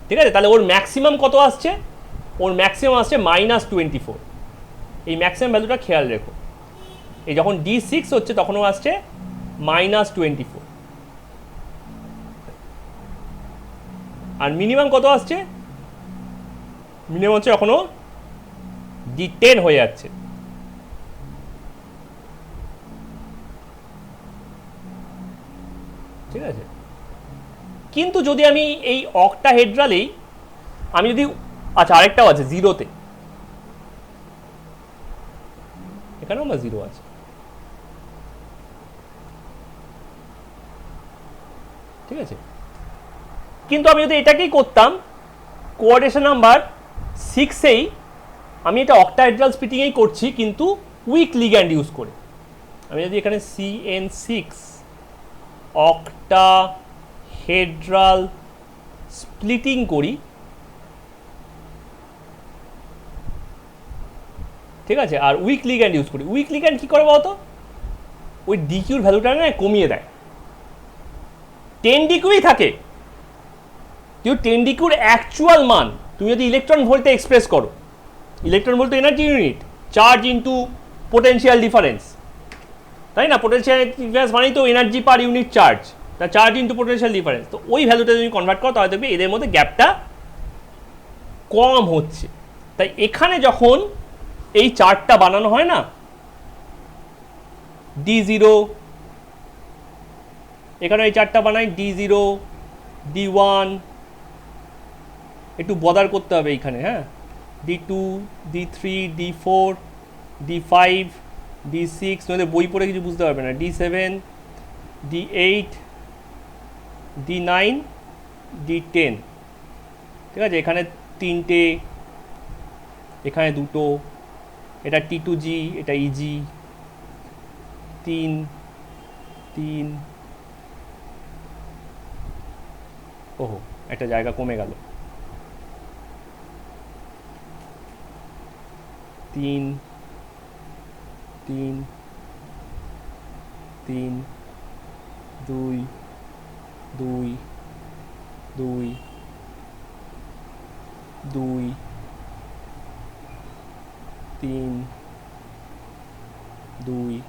ঠিক আছে, তাহলে ওর ম্যাক্সিমাম কত আসছে? ওর ম্যাক্সিমাম আসছে -24। এই ম্যাক্সিমাম ভ্যালুটা খেয়াল রেখো। এই যখন D6 হচ্ছে তখন ও আসছে -24। আর মিনিমাম কত আসছে? মিনিমাম হচ্ছে এখনো D10 হয়ে যাচ্ছে। ঠিক আছে, কিন্তু যদি আমি এই অক্টাহেড্রালেই আমি যদি, আচ্ছা আরেকটাও আছে জিরোতে, এখানেও আমার জিরো আছে। ঠিক আছে, কিন্তু আমি যদি এটাকেই করতাম কোঅর্ডিনেশন নাম্বার 6-এই, আমি এটা অক্টাহেড্রাল স্প্লিটিংয়েই করছি কিন্তু উইক লিগ্যান্ড ইউজ করে। আমি যদি এখানে CN6 অক্টাহেড্রাল স্প্লিটিং করি, ঠিক আছে, আর উইক লিগ্যান্ড ইউজ করি, উইক লিগ্যান্ড কী করে বলতো? ওই ডিকিউর ভ্যালুটা না কমিয়ে দেয়। 10 ডিকিউই থাকে, কিন্তু 10 ডিকিউর অ্যাকচুয়াল মান তুমি যদি ইলেকট্রন ভোল্টে এক্সপ্রেস করো, electron volt energy unit, charge into potential difference, তাই না? পোটেনশিয়াল ডিফারেন্স মানেই তো এনার্জি পার ইউনিট চার্জ, তা চার্জ ইন্টু পোটেনশিয়াল ডিফারেন্স। তো ওই ভ্যালুটা যদি কনভার্ট করো তাহলে দেখবে এদের মধ্যে গ্যাপটা কম হচ্ছে। তাই এখানে যখন এই চার্টটা বানানো হয় না, D0, এখানে এই চার্টটা বানাই D0, D1, একটু বদার করতে হবে এইখানে, হ্যাঁ, D2, D3, D4, D5, D6, নইলে বই পড়ে কিছু বুঝতে পারবে না, D7, D8, D9, D10। ঠিক আছে, এখানে 3টে, এখানে 2টো, এটা T2G, এটা EG, 3, 3, ওহো একটা জায়গা কমে গেল, 3, 3, 3, 2, 2, 2, 2, 3, 2,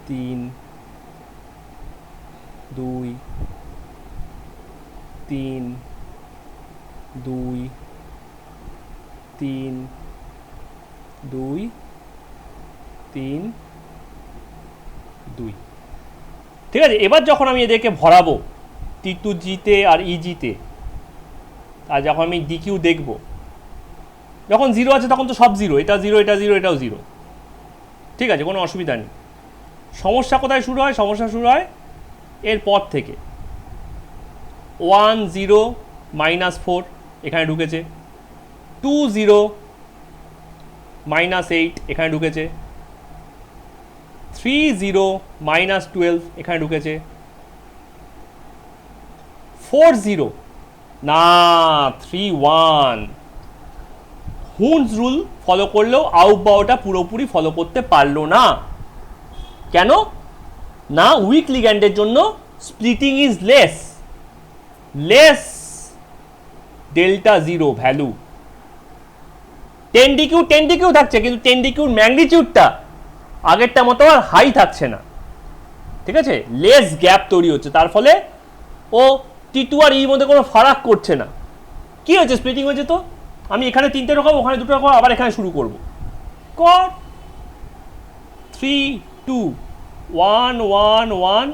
3, 2, 3, 2, 3, 2, 3, 2। ঠিক আছে, এবার যখন আমি এদেরকে ভরাবো T2G-তে আর EG-তে, আর যখন আমি DQ দেখব, যখন 0 আছে তখন তো সব 0, এটা 0, এটা 0, এটাও 0। ঠিক আছে, কোনো অসুবিধা নেই। সমস্যা কোথায় শুরু হয়? সমস্যা শুরু হয় এর পর থেকে। 1, 0, -4 এখানে ঢুকেছে, 2, 0, -8 এখানে ঢুকেছে, 3, 0, -12 এখানে ঢুকেছে, 4, 0, না 3, 1। হুন্স রুল ফলো করলেও আউটবাউটা পুরোপুরি ফলো করতে পারলো না। কেন না? উইক লিগ্যান্ডের জন্য splitting is less delta 0 value. 10 DQ থাকছে, কিন্তু 10 ডিকিউর ম্যাগনিটিউডটা আগেরটা মতো আর হাই থাকছে না। ঠিক আছে, লেস গ্যাপ তৈরি হচ্ছে, তার ফলে ও T2 আর E মধ্যে কোনো ফারাক করছে না। কি হয়েছে? স্প্লিটিং হয়েছে। তো আমি এখানে 3টে রকম, ওখানে 2টো রকম, আবার এখানে শুরু করব। কর 3, 2, 1, 1, 1,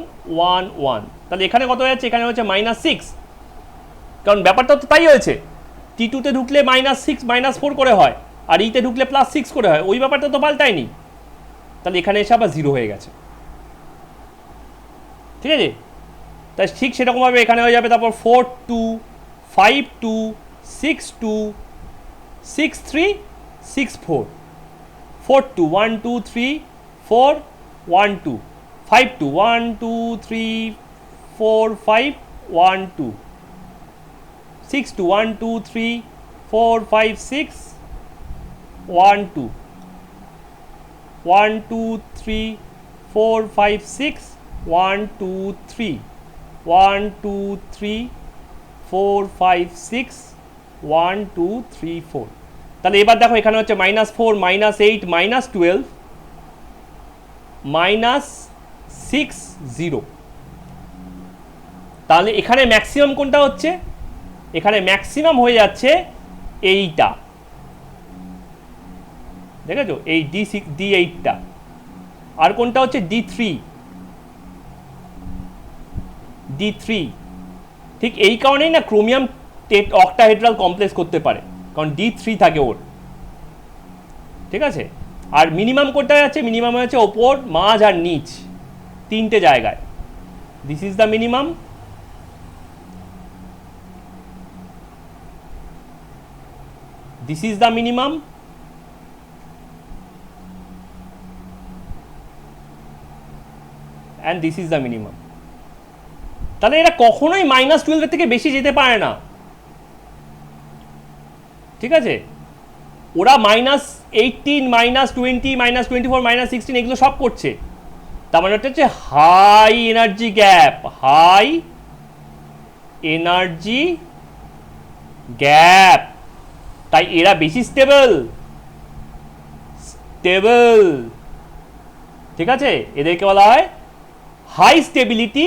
1, 1। তাহলে এখানে কত হচ্ছে? এখানে হচ্ছে -6, কারণ ব্যাপারটা তো তাই হয়েছে। T2-তে ঢুকলে -6, -4 করে হয়, আর E-তে ঢুকলে +6 করে হয়, ওই ব্যাপারটা তো পাল্টায়নি। তাহলে এখানে এসে আবার 0 হয়ে গেছে। ঠিক আছে, তাই ঠিক সেরকমভাবে এখানে হয়ে যাবে। তারপর 4, 2, 5, 2, 6, 2, 6, 3, 6, 4, 4, 2, 1, 2, 3, 4, 1, 2, 5 2 1 2 3 4 5 1 2 6 2 1 2 3 4 5 6 1 2 1 2 3 4 5 6 1 2 3 1 2 3 4 5 6 1 2 3 4 তাহলে এবার দেখো এখানে হচ্ছে -4 -8 -12 -6 0 তাহলে এখানে ম্যাক্সিমাম কোনটা হচ্ছে এখানে ম্যাক্সিমাম হয়ে যাচ্ছে এইটা দেখেছো এই D8টা আর কোনটা হচ্ছে D3 ঠিক এই কারণেই না ক্রোমিয়াম অক্টাহেড্রাল কমপ্লেক্স করতে পারে কারণ D3 থাকে ওর ঠিক আছে আর মিনিমাম কোনটায় আছে মিনিমাম হচ্ছে ওপর মাঝ আর নিচ তিনটে জায়গায় this is the minimum this is the minimum and this is the minimum তাহলে এরা কখনোই -12 এর থেকে বেশি যেতে পারে না ঠিক আছে ওরা -18 -20 -24 -16 এগুলো সব করছে তার মানে হচ্ছে হাই এনার্জি গ্যাপ তাই এরা বেশি স্টেবল ঠিক আছে এদেরকে বলা হয় হাই স্টেবিলিটি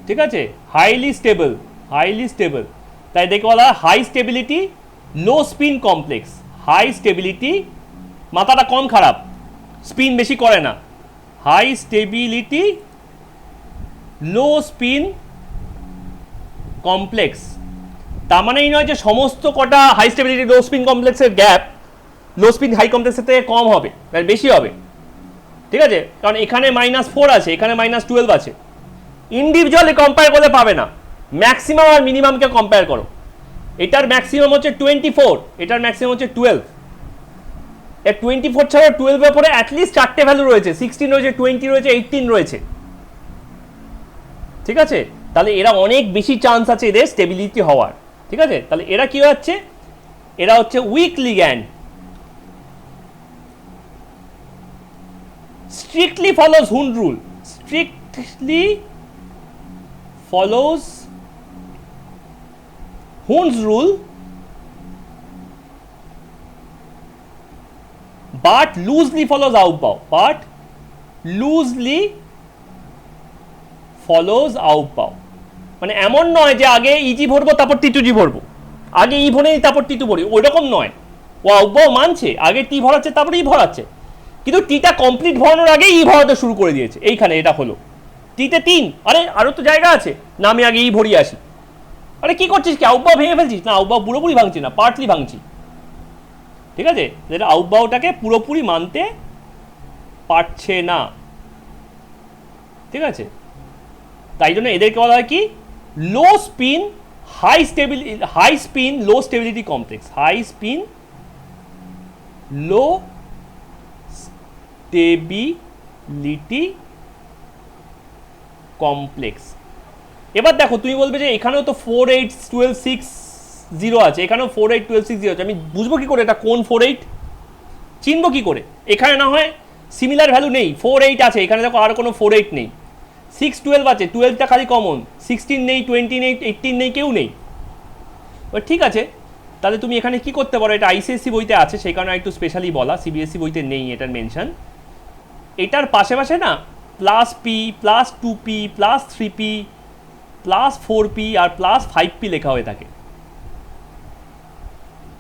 ঠিক আছে হাইলি স্টেবল তাই এদেরকে বলা হয় high stability low spin complex high stability মাথাটা কম খারাপ স্পিন বেশি করে না high stability low spin complex তার মানে এই নয় যে সমস্ত কটা হাই স্টেবিলিটি লো স্পিন কমপ্লেক্সের গ্যাপ লো স্পিন হাই কমপ্লেক্সের থেকে কম হবে বেশি হবে ঠিক আছে কারণ এখানে -4 আছে এখানে -12 আছে ইন্ডিভিজুয়ালি কম্পেয়ার করলে পাবে না ম্যাক্সিমাম আর মিনিমামকে কম্পেয়ার করো এটার ম্যাক্সিমাম হচ্ছে 24 এটার ম্যাক্সিমাম হচ্ছে 12 এর 24 ছাড়া 12 এর পরে অ্যাটলিস্ট চারটে ভ্যালু রয়েছে 16 রয়েছে 20 রয়েছে 18 রয়েছে ঠিক আছে তাহলে এরা অনেক বেশি চান্স আছে এদের স্টেবিলিটি হওয়ার ঠিক আছে তাহলে এরা কি হচ্ছে এরা হচ্ছে weak ligand strictly follows Hund rule strictly follows Hund's rule but loosely follows Aufbau মানে এমন নয় যে আগে ইজি ভরবো তারপর টি2জি ভরবো আগে ই ভরে তারপর টি2 ভরি ওইরকম নয় ও আউটবাউ মানছে আগে টি ভরাচ্ছে তারপরে ই ভরাচ্ছে কিন্তু টিটা কমপ্লিট ভরানোর আগে ই ভরাতে শুরু করে দিয়েছে এইখানে এটা হলো টিতে 3 আরে আরো তো জায়গা আছে না আমি আগে ই ভরিয়ে আসি আরে কি করছিস কি আউটবাউ ভেঙে ফেলছিস না আউটবাউ পুরোপুরি ভাঙছি না পার্টলি ভাঙছি ঠিক আছে যেটা আউটবাউটাকে পুরোপুরি মানতে পারছে না ঠিক আছে তাই জন্য এদেরকে বলা হয় কি লো স্পিন হাই স্পিন লো স্টেবিলিটি কমপ্লেক্স হাই স্পিন লো স্টেবিলিটি কমপ্লেক্স এবার দেখো তুমি বলবে যে এখানেও তো 4 8 12 6 0 আছে এখানেও 4 8 12 6 0 আছে আমি বুঝবো কি করে এটা কোন 4 8 চিনবো কি করে এখানে না হয় সিমিলার ভ্যালু নেই 4 8 আছে এখানে দেখো আর কোনো 4 8 নেই 6 12 আছে 12টা খালি কমন 16 নেই 20 নেই 18 নেই কেউ নেই ঠিক আছে তাহলে তুমি এখানে কি করতে পারো এটা আইসিএসসি বইতে আছে সেই কারণে একটু স্পেশালি বলা সিবিএসসি বইতে নেই এটার মেনশন এটার পাশে পাশে না plus P plus 2p plus 3p plus 4p আর প্লাস 5p লেখা হয়ে থাকে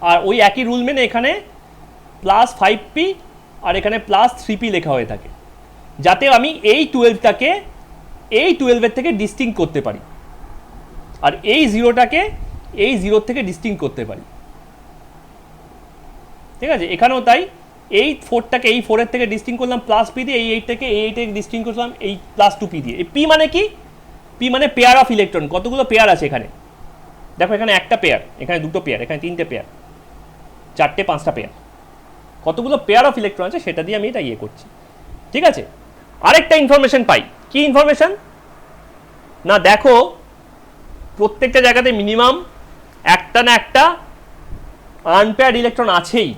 আর ওই একই রুল মেনে এখানে প্লাস 5p আর এখানে প্লাস 3p লেখা হয়ে থাকে যাতে আমি এই 12টাকে এই 12 থেকে ডিস্টিংক্ট করতে পারি আর এই 0টাকে এই 0 থেকে ডিস্টিংক্ট করতে পারি ঠিক আছে এখানেও তাই এই 4টাকে এই 4 এর থেকে ডিস্টিংক্ট করলাম প্লাস p দিয়ে এই 8টাকে এই 8 থেকে ডিস্টিংক্ট করলাম এই প্লাস 2p দিয়ে এই p মানে কি p মানে পেয়ার অফ ইলেকট্রন কতগুলো পেয়ার আছে এখানে দেখো এখানে একটা পেয়ার এখানে দুটো পেয়ার এখানে তিনটে পেয়ার চারটে পাঁচটা পেয়ার কতগুলো পেয়ার অফ ইলেকট্রন আছে সেটা দিয়ে আমি এটা ইয়ে করছি। ঠিক আছে, আরেকটা ইনফরমেশন পাই, কি ইনফরমেশন না, দেখো প্রত্যেকটা জায়গাতে মিনিমাম একটা না একটা আনপেয়ার্ড ইলেকট্রন আছেই,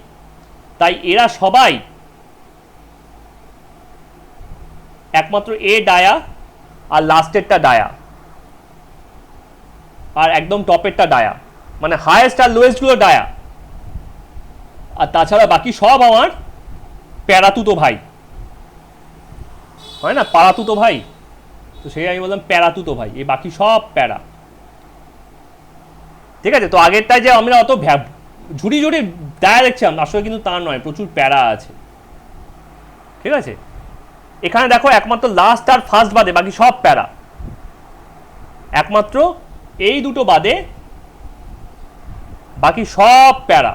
তাই এরা সবাই একমাত্র এ ডায়া আর লাস্টেরটা ডায়া আর একদম টপেরটা ডায়া, মানে হায়েস্ট আর লোয়েস্টগুলো ডায়া, আর তাছাড়া বাকি সব আমার প্যারাতুতো ভাই, হয় না পারাতুতো ভাই, তো সেই আমি বললাম প্যারাতুতো ভাই, এই বাকি সব প্যারা। ঠিক আছে, তো আগেরটায় যে আমরা অত ঝুড়ি ঝুড়ি ডায়া দেখছিলাম, আসলে কিন্তু তা নয়, প্রচুর প্যারা আছে। ঠিক আছে, এখানে দেখো একমাত্র লাস্ট আর ফার্স্ট বাদে বাকি সব প্যারা, একমাত্র এই দুটো বাদে বাকি সব প্যারা,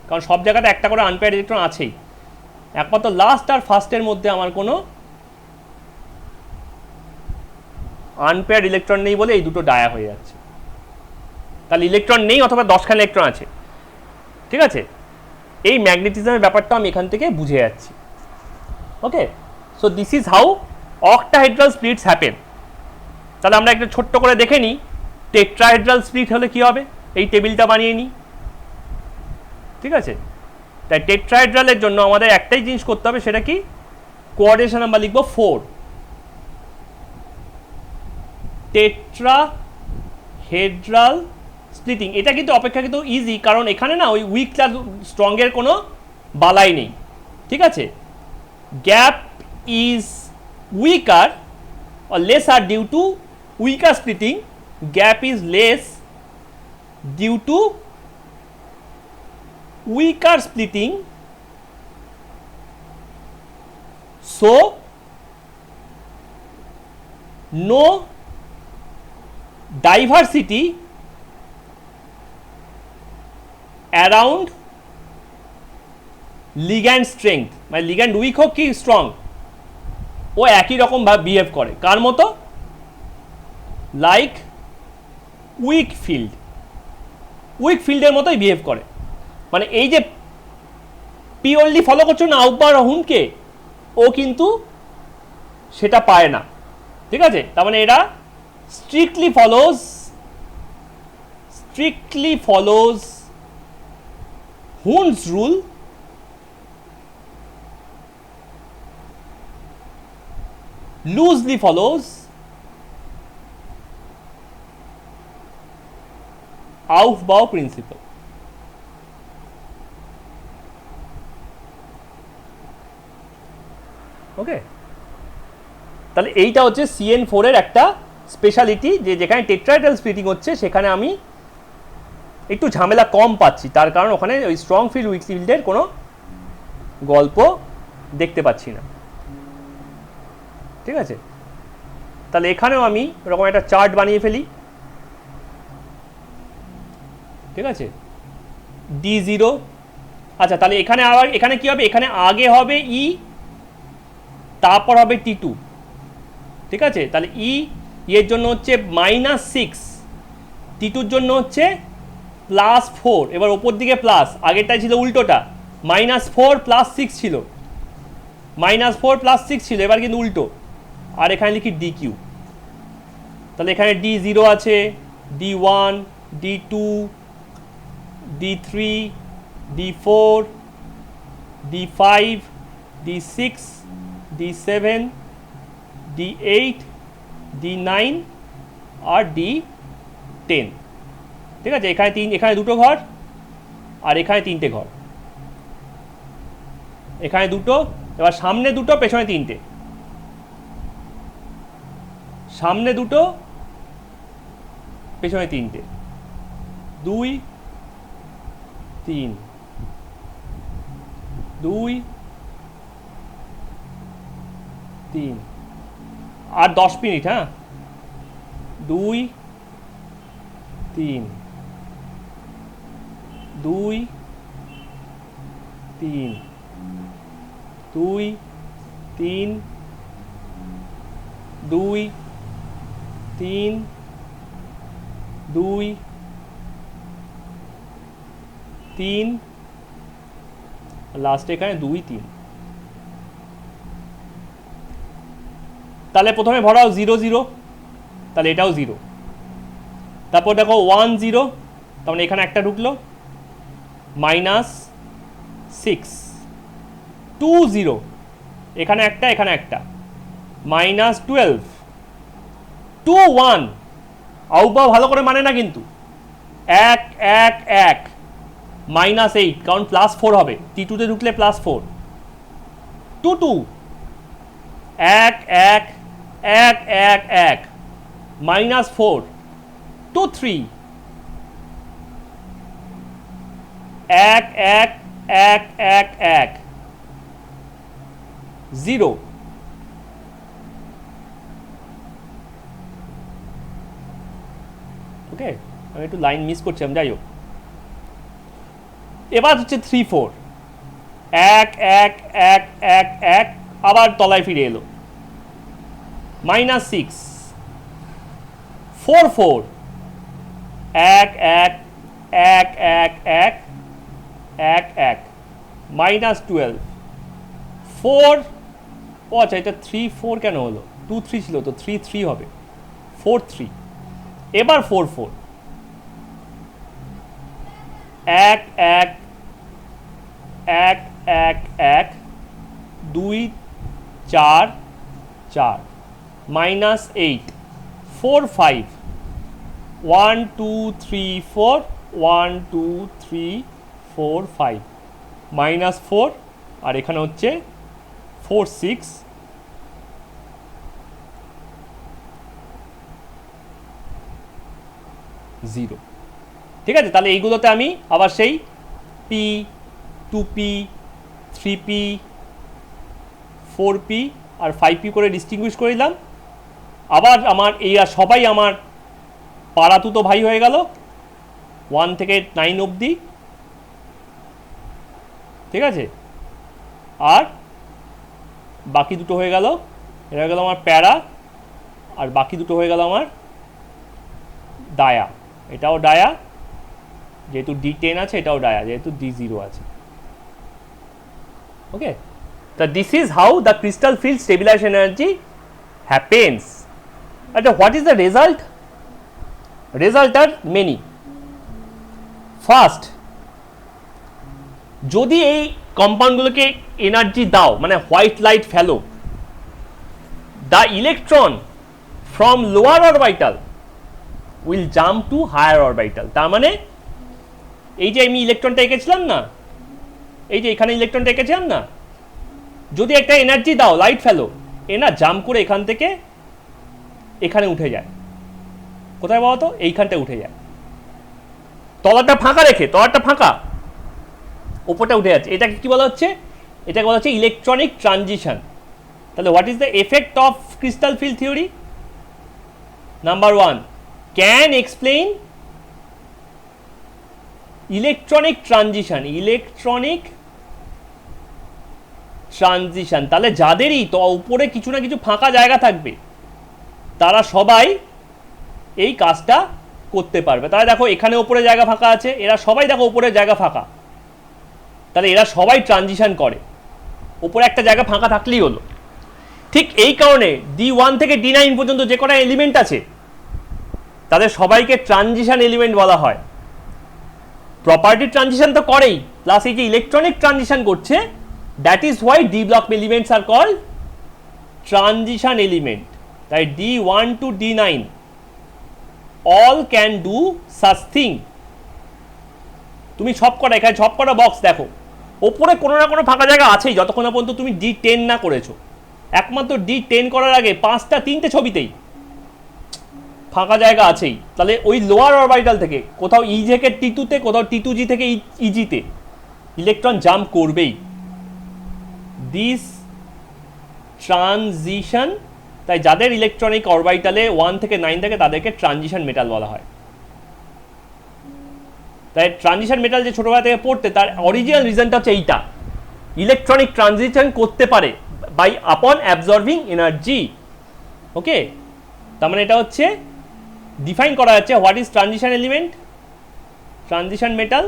কারণ সব জায়গাতে একটা করে আনপেয়ার্ড ইলেকট্রন আছেই, একমাত্র লাস্ট আর ফার্স্টের মধ্যে আমার কোনো আনপেয়ার্ড ইলেকট্রন নেই বলে এই দুটো ডায়া হয়ে যাচ্ছে। তাহলে ইলেকট্রন নেই অথবা 10খানা ইলেকট্রন আছে। ঠিক আছে, এই ম্যাগনেটিজমের ব্যাপারটা আমি এখান থেকে বুঝে যাচ্ছি। Okay, so this is how octahedral splits happen. তাহলে আমরা একটা ছোট্ট করে দেখে নিই টেট্রাহেড্রাল স্প্লিট হলে কি হবে, এই টেবিলটা বানিয়ে নিই। ঠিক আছে, তাই টেট্রাহেড্রালের জন্য আমাদের একটাই জিনিস করতে হবে, সেটা কি, কোঅর্ডিনেশন নাম্বার লিখবো 4। টেট্রাহেড্রাল স্প্লিটিং, এটা কিন্তু অপেক্ষাকৃত ইজি, কারণ এখানে না ওই উইক আর স্ট্রংয়ের কোনো বালাই নেই। ঠিক আছে, gap is weaker or lesser due to weaker splitting, gap is less due to weaker splitting, so no diversity around ligand strength, মানে ligand weak হোক কি স্ট্রং, ও একই রকম ভাবে বিহেভ করে, কার মতো, লাইক উইক ফিল্ড, উইক ফিল্ডের মতোই বিহেভ করে। মানে এই যে পি অনলি ফলো করছো না আউটবার হুনকে, ও কিন্তু সেটা পায় না। ঠিক আছে, তার মানে এরা strictly follows Huns rule, loosely follows Aufbau principle. ওকে, তাহলে এইটা হচ্ছে CN4 এর একটা স্পেশালিটি, যে যেখানে টেট্রাহেড্রাল স্প্লিটিং হচ্ছে সেখানে আমি একটু ঝামেলা কম পাচ্ছি, তার কারণ ওখানে ওই স্ট্রং ফিল্ড উইক ফিল্ডের কোনো গল্প দেখতে পাচ্ছি না। ঠিক আছে, তাহলে এখানেও আমি এরকম একটা চার্ট বানিয়ে ফেলি। ঠিক আছে, D0, আচ্ছা তাহলে এখানে আবার এখানে কি হবে, এখানে আগে হবে ই, তারপর হবে T2। ঠিক আছে, তাহলে ই এর জন্য হচ্ছে -6, T2-র জন্য হচ্ছে +4, এবার ওপর দিকে প্লাস, আগেরটাই ছিল উল্টোটা, -4 +6 ছিল, -4 +6 ছিল, এবার কিন্তু উল্টো, আর এখানে লিখি DQ। তাহলে এখানে D0 আছে, D1, D2, D3, D4, D5, D6, D7, D8, D9 আর D10। ঠিক আছে, এখানে দুটো ঘর আর এখানে তিনটে ঘর, এখানে দুটো, এবার সামনে দুটো পেছনে তিনটে, সামনে দুটো পেছনে তিনটে, 2 3 2 3 আর 10 মিনিট, হ্যাঁ 2 3 2 3 2 3 2 3 2 3 লাস্টে এখানে 2 3। তাহলে প্রথমে ভরাও 0 0, তাহলে এটাও 0। তারপর দেখো 1 0, তার মানে এখানে একটা ঢুকলো, -6। 2 0, এখানে একটা এখানে একটা, -12। 2 1, আউবা ভালো করে মানে না কিন্তু, 1 1 1, -8, কারণ +4 হবে, T2 তে ঢুকলে +4। 2 2, 1 1 1 1 1, -4। 2 3, 1 1 1 1 1, 0। ওকে, আমি একটু লাইন মিস করছিলাম, যাই হোক। এবার হচ্ছে 3 4, 1 1 1 1 1, আবার তলায় ফিরে এলো, -6। 4 4, 1 1 1 1 1 1 1, -12। 4, ও আচ্ছা, এটা 3 4 কেন হলো? 2 3 ছিল তো, 3 3 হবে, 4 3। এবার 4 4, 1 1 1 1 1, 2 4 4, -8। 4 5, 1 2 3 4, 1 2 3 4 5, -4। আর এখানে হচ্ছে 4 6, 0। ঠিক আছে, তাহলে এইগুলোতে আমি আবার সেই পি, 2p, 3p, 4p আর 5p করে ডিস্টিংগুইশ করে দিলাম। আবার আমার এই আর সবাই আমার পাড়াতুতো ভাই হয়ে গেল 1 থেকে 9 অবধি। ঠিক আছে, আর বাকি দুটো হয়ে গেল, এটা হয়ে গেল আমার প্যারা, আর বাকি দুটো হয়ে গেল আমার ডায়া। এটাও ডায়া, যেহেতু D10 আছে, এটাও ডায়া যেহেতু D0 আছে। ওকে, তা this is how the crystal field stabilisation energy happens. আচ্ছা, what is the result? Result are many. First, যদি এই কম্পাউন্ডগুলোকে এনার্জি দাও, মানে হোয়াইট লাইট ফেলো, the electron from lower orbital will jump to higher orbital. তার মানে এই যে আমি ইলেকট্রনটা এঁকেছিলাম না, এই যে এখানে ইলেকট্রনটা এঁকেছিলাম না, যদি একটা এনার্জি দাও, লাইট ফেলো, এ না জাম্প করে এখান থেকে এখানে উঠে যায়। কোথায় বলো তো? এইখানটায় উঠে যায়, তলাটা ফাঁকা রেখে, তলাটা ফাঁকা, ওপরটা উঠে যাচ্ছে। এটাকে কি বলা হচ্ছে? এটাকে বলা হচ্ছে ইলেকট্রনিক ট্রানজিশন। তাহলে what is the effect of crystal field theory? Number 1, can explain electronic transition. Electronic transition, তাহলে যাদেরই তো উপরে কিছু না কিছু ফাঁকা জায়গা থাকবে, তারা সবাই এই কাজটা করতে পারবে। তাহলে দেখো এখানে উপরে জায়গা ফাঁকা আছে, এরা সবাই দেখো উপরে জায়গা ফাঁকা, তাহলে এরা সবাই ট্রানজিশন করে, উপরে একটা জায়গা ফাঁকা থাকলেই হলো। ঠিক এই কারণে D1 থেকে D9 পর্যন্ত যে কটা এলিমেন্ট আছে, তাদের সবাইকে ট্রানজিশন এলিমেন্ট বলা হয়। প্রপার্টি ট্রানজিশন তো করেই, প্লাস এই যে ইলেকট্রনিক ট্রানজিশন করছে, that is why d block elements are called transition element. তাই D1 to D9 all can do such thing। তুমি সব কটা এখানে সব কটা বক্স দেখো, ওপরে কোনো না কোনো ফাঁকা জায়গা আছেই, যতক্ষণ না পর্যন্ত তুমি D10 না করেছো। একমাত্র D10 করার আগে 5টা 3টে ছবিতেই ফাঁকা জায়গা আছেই। তাহলে ওই লোয়ার অরবিটাল থেকে কোথাও ই থেকে T2 তে, কোথাও T2G থেকে EG তে ইলেকট্রন জাম্প করবেই। দিস ট্রানজিশন, তাই যাদের ইলেকট্রনিক অরবিটালে 1 থেকে 9 থাকে তাদেরকে ট্রানজিশন মেটাল বলা হয়। তাই ট্রানজিশন মেটাল যে ছোটবেলা থেকে পড়তে, তার অরিজিনাল রিজনটা হচ্ছে এইটা, ইলেকট্রনিক ট্রানজিশন করতে পারে বাই আপন অ্যাবজর্বিং এনার্জি। ওকে, তার মানে এটা হচ্ছে ডিফাইন করা যাচ্ছে what is transition element, transition metal.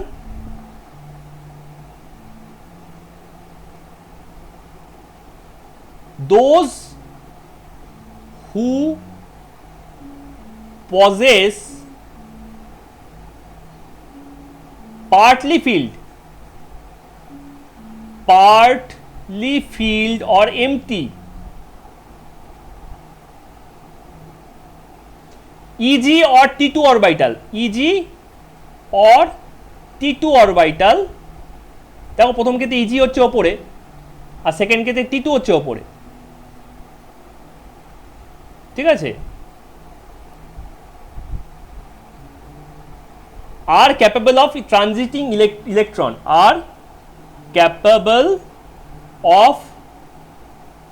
those who possess partly filled or empty Eg or T2 orbital, Eg or T2 orbital, দেখো প্রথম ক্ষেত্রে Eg হচ্ছে ওপরে আর সেকেন্ড ক্ষেত্রে T2 হচ্ছে ওপরে, ঠিক আছে, are capable of transiting electron, are capable of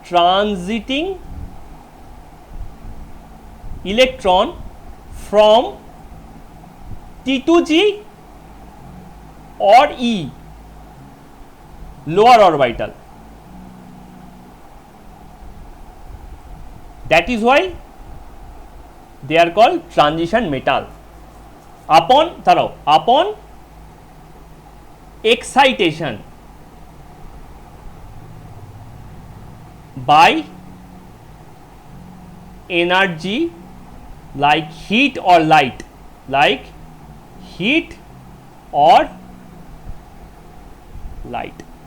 transiting electron from T2g or E, lower orbital. That is why they are called transition metal. Upon excitation by energy like heat or light,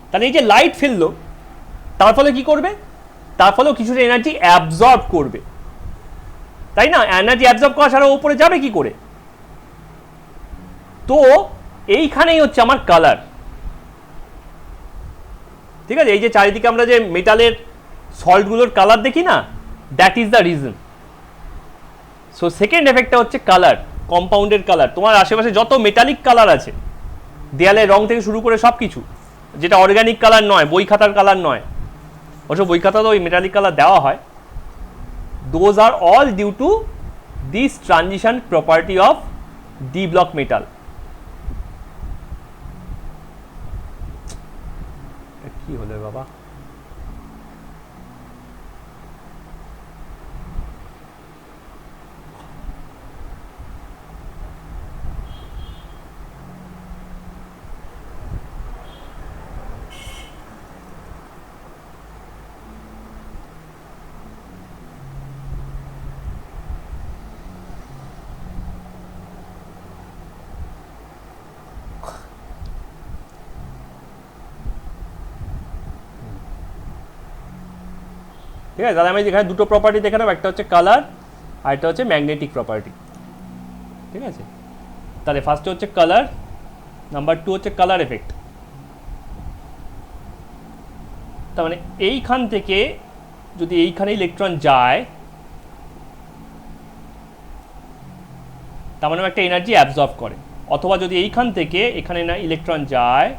তাহলে এই যে light ফেললো তার ফলে কি করবে, তার ফলেও কিছুটা এনার্জি অ্যাবজর্ব করবে, তাই না, এনার্জি অ্যাবজর্ব করা ছাড়া উপরে যাবে কি করে, তো এইখানেই হচ্ছে আমার কালার, ঠিক আছে, এই যে চারিদিকে আমরা যে মেটালের সল্টগুলোর কালার দেখি না, that is the reason. So second এফেক্টটা হচ্ছে কালার, কম্পাউন্ডের কালার, তোমার আশেপাশে যত মেটালিক কালার আছে দেয়ালের রং থেকে শুরু করে সব কিছু, যেটা অর্গানিক কালার নয়, বই খাতার কালার নয়, অবশ্য বই খাতা তো ওই মেটালিক কালার দেওয়া হয়, those are all due to this transition property of d block metal. কি হলো বাবা, ঠিক আছে, তাহলে আমি এখানে দুটো প্রপার্টি দেখালাম, একটা হচ্ছে কালার আর একটা হচ্ছে ম্যাগনেটিক প্রপার্টি, ঠিক আছে, তাহলে ফার্স্টে হচ্ছে কালার, নাম্বার 2 হচ্ছে কালার এফেক্ট। তার মানে এইখান থেকে যদি এইখানে ইলেকট্রন যায় তার মানে একটা এনার্জি অ্যাবজর্ব করে, অথবা যদি এইখান থেকে এখানে না ইলেকট্রন যায়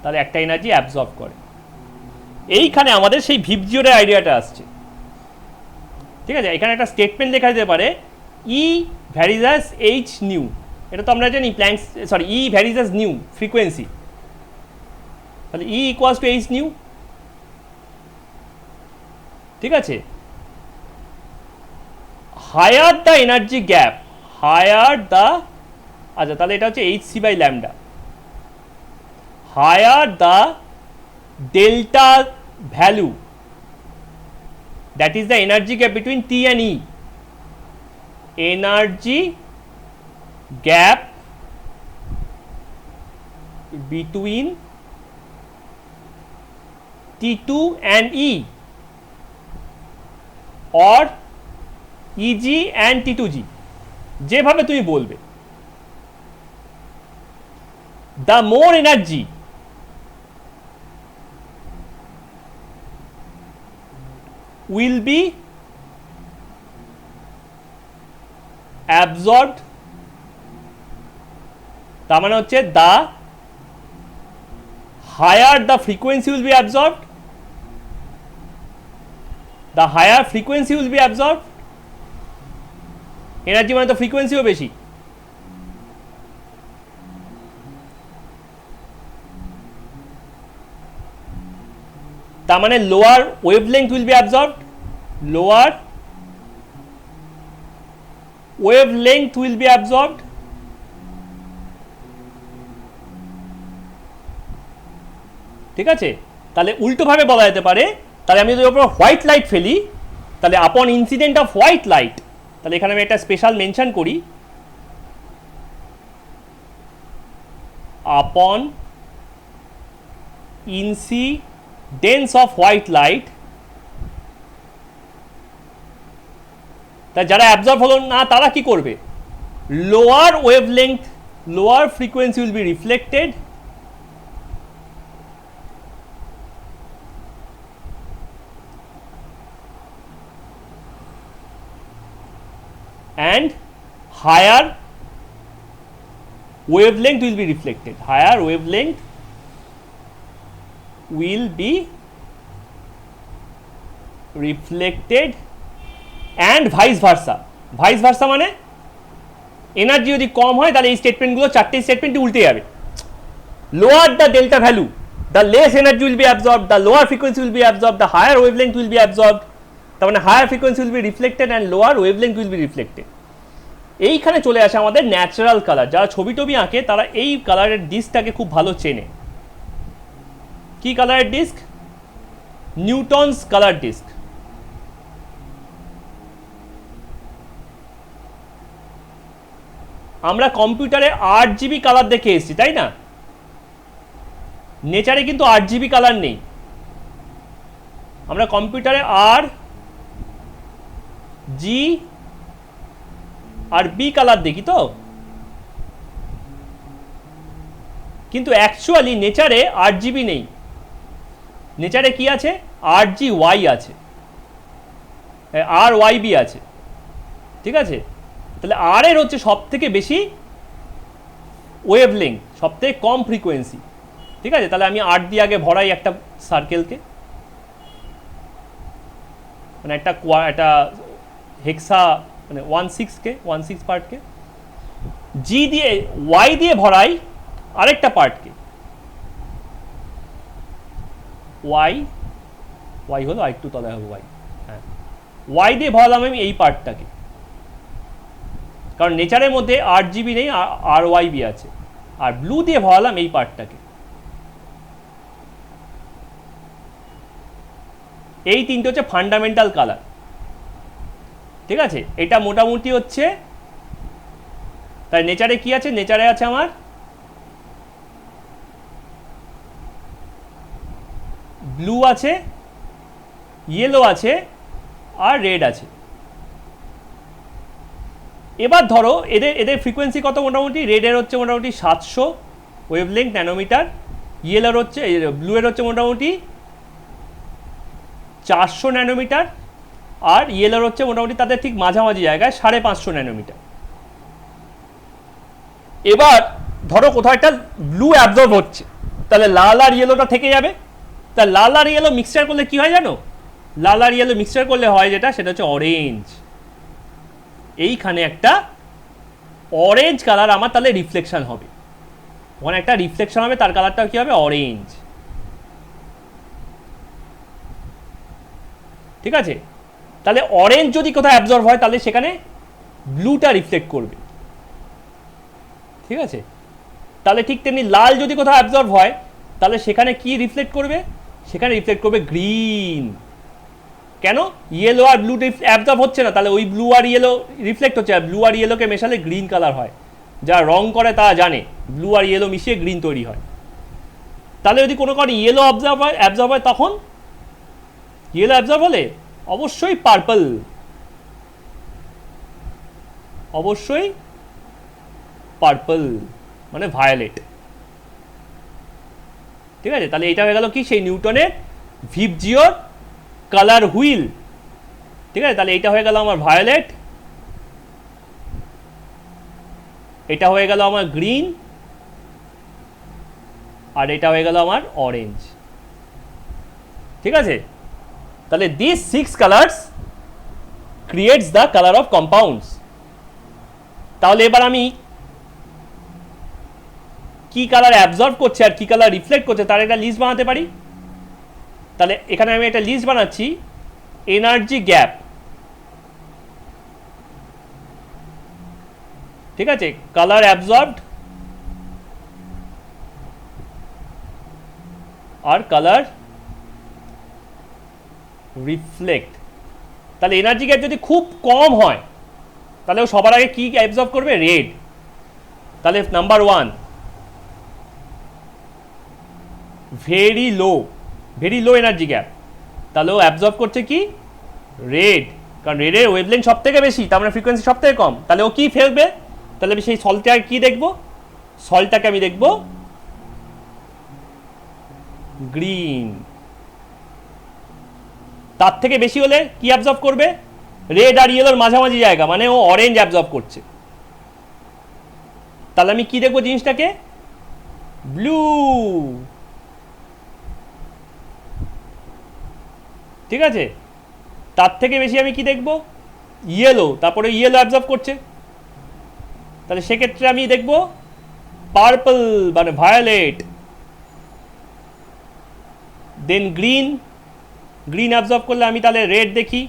তাহলে একটা এনার্জি অ্যাবজর্ব করে। এইখানে আমাদের সেই ভিবজিওরের আইডিয়াটা আসছে, ঠিক আছে, এখানে একটা স্টেটমেন্ট লেখা যেতে পারে ই ভ্যারিজাস এইচ নিউ, এটা তো আমরা জানি Planck's, sorry, E varies as nu frequency, তাহলে E equals to h nu, ঠিক আছে, higher the energy gap, higher the, আচ্ছা তাহলে এটা হচ্ছে h c by lambda, higher the delta value, that is the energy gap between T and E, energy gap between T2 and E or EG and T2G, যেভাবে তুমি বলবে, the more energy will be absorbed, তার মানে হচ্ছে the higher the frequency will be absorbed, the higher frequency will be absorbed, energy মানে তো ফ্রিকোয়েন্সিও বেশি, তার মানে lower wavelength will be absorbed, lower wavelength will be absorbed, ঠিক আছে, তাহলে উল্টোভাবে বলা যেতে পারে, তাহলে আমি যদি ওপর হোয়াইট লাইট ফেলি, তাহলে আপন ইনসিডেন্ট অফ হোয়াইট লাইট, তাহলে এখানে আমি একটা স্পেশাল মেনশন করি, আপন ইনসিডেন্স অফ হোয়াইট লাইট, তা যারা অ্যাবজর্ব হলো না তারা কি করবে, lower wavelength, lower frequency will be reflected and higher wavelength will be reflected, higher wavelength will be reflected and vice versa, vice versa মানে এনার্জি যদি কম হয় তাহলে এই স্টেটমেন্টগুলো, চারটে স্টেটমেন্টই উল্টে যাবে। Lower the delta value, the less energy will be absorbed, the lower frequency will be absorbed, the higher wavelength will be absorbed, তার মানে higher frequency will be reflected and lower wavelength will be reflected. এইখানে চলে আসে আমাদের natural colour. যারা ছবি টবি আঁকে তারা এই কালারের ডিস্কটাকে খুব ভালো চেনে। কি কালারের ডিস্ক? Newton's colour disk. আমরা কম্পিউটারে 8GB কালার দেখে এসেছি, তাই না? নেচারে কিন্তু 8GB কালার নেই। আমরা কম্পিউটারে RG আর বি কালার দেখি তো, কিন্তু অ্যাকচুয়ালি নেচারে 8GB নেই। নেচারে কি আছে? RGY আছে, RYB আছে, ঠিক আছে? তাহলে আর এর হচ্ছে সব থেকে বেশি ওয়েভলেংথ, সব থেকে কম ফ্রিকোয়েন্সি, ঠিক আছে? তাহলে আমি 8 দিয়ে আগে ভরাই একটা সার্কেলকে, মানে একটা হেক্সা, মানে 16 পার্টকে। জি দিয়ে, ওয়াই দিয়ে ভরাই আরেকটা পার্টকে, ওয়াই হলো আরেকটু তলায় হবে ওয়াই, হ্যাঁ, ওয়াই দিয়ে ভরালাম আমি এই পার্টটাকে, কারণ নেচারের মধ্যে 8GB নেই, RYB আছে। আর ব্লু দিয়ে ভরালাম এই পার্টটাকে। এই তিনটে হচ্ছে ফান্ডামেন্টাল কালার, ঠিক আছে? এটা মোটামুটি হচ্ছে, তাই নেচারে কি আছে? নেচারে আছে আমার ব্লু আছে, ইয়েলো আছে, আর রেড আছে। এবার ধরো এদের ফ্রিকোয়েন্সি কত? মোটামুটি রেডের হচ্ছে মোটামুটি 700 ওয়েভলেংথ ন্যানোমিটার, ইয়েলোর হচ্ছে, ব্লুয়ের হচ্ছে মোটামুটি 400 ন্যানোমিটার, আর ইয়েলোর হচ্ছে মোটামুটি তাদের ঠিক মাঝামাঝি জায়গায় 550 ন্যানোমিটার। এবার ধরো কোথাও একটা ব্লু অ্যাবজর্ব হচ্ছে, তাহলে লাল আর ইয়েলোটা থেকে যাবে। তা লাল আর ইয়েলো মিক্সচার করলে কি হয় জানো? লাল আর ইয়েলো মিক্সচার করলে হয় যেটা, সেটা হচ্ছে অরেঞ্জ। এইখানে একটা অরেঞ্জ কালার আমার তাহলে রিফ্লেকশন হবে, ওখানে একটা রিফ্লেকশন হবে, তার কালারটা কি হবে? অরেঞ্জ, ঠিক আছে? তাহলে অরেঞ্জ যদি কোথাও অ্যাবজর্ব হয় তাহলে সেখানে ব্লুটা রিফ্লেক্ট করবে, ঠিক আছে? তাহলে ঠিক তেমনি লাল যদি কোথাও অ্যাবজর্ব হয় তাহলে সেখানে কি রিফ্লেক্ট করবে? সেখানে রিফ্লেক্ট করবে গ্রিন। কেন? ইয়েলো আর ব্লু অ্যাবজর্ব হচ্ছে না, তাহলে ওই ব্লু আর ইয়েলো রিফ্লেক্ট হচ্ছে, আর ব্লু আর ইয়েলোকে মেশালে গ্রিন কালার হয়। যারা রং করে তারা জানে ব্লু আর ইয়েলো মিশিয়ে গ্রিন তৈরি হয়। তাহলে যদি কোনো কারণে ইয়েলো অ্যাবজর্ব হয়, তখন ইয়েলো অ্যাবজর্ব হলে অবশ্যই পার্পল, অবশ্যই পার্পল মানে ভায়োলেট, ঠিক আছে? তাহলে এটা হয়ে গেল কি? সেই নিউটনের ভিবজিওর কালার হুইল, ঠিক আছে? তাহলে এটা হয়ে গেল আমার ভায়োলেট, এটা হয়ে গেল আমার গ্রিন, আর এটা হয়ে গেল আমার অরেঞ্জ, ঠিক আছে? তাহলে this 6 colours creates the colour of compounds. তাহলে এবার আমি কি কালার অ্যাবজর্ব করছে আর কি কালার রিফ্লেক্ট করছে তার একটা লিস্ট বানাতে পারি। তাহলে এখানে আমি একটা লিস্ট বানাচ্ছি, এনার্জি গ্যাপ, ঠিক আছে? কালার অ্যাবজর্বড আর কালার রিফ্লেক্ট। তাহলে এনার্জি গ্যাপ যদি খুব কম হয় তাহলে ও সবার আগে কি অ্যাবজর্ব করবে? রেড। তাহলে number 1 very low energy gap, তাহলে ও অ্যাবজর্ব করছে কি? রেড, কারণ রেডের ওয়েভলেন্থ সব থেকে বেশি, তার মানে ফ্রিকোয়েন্সি সব থেকে কম। তাহলে ও কি ফেলবে? তাহলে আমি সেই সল্টটাকে কি দেখব? সল্টটাকে আমি দেখব গ্রিন। তার থেকে বেশি হলে কি অ্যাবজর্ব করবে? রেড আর ইয়েলোর মাঝামাঝি জায়গা, মানে ও অরেঞ্জ অ্যাবজর্ব করছে। তাহলে আমি কি দেখবো জিনিসটাকে? ব্লু। ঠিক আছে, তার থেকে বেশি আমি কি দেখব? ইয়েলো, তারপরে ইয়েলো অ্যাবজর্ব করছে, তাহলে সেক্ষেত্রে আমি দেখব পার্পল মানে ভায়োলেট, দেন গ্রিন অ্যাবজর্ব করলে আমি তাহলে রেড দেখি,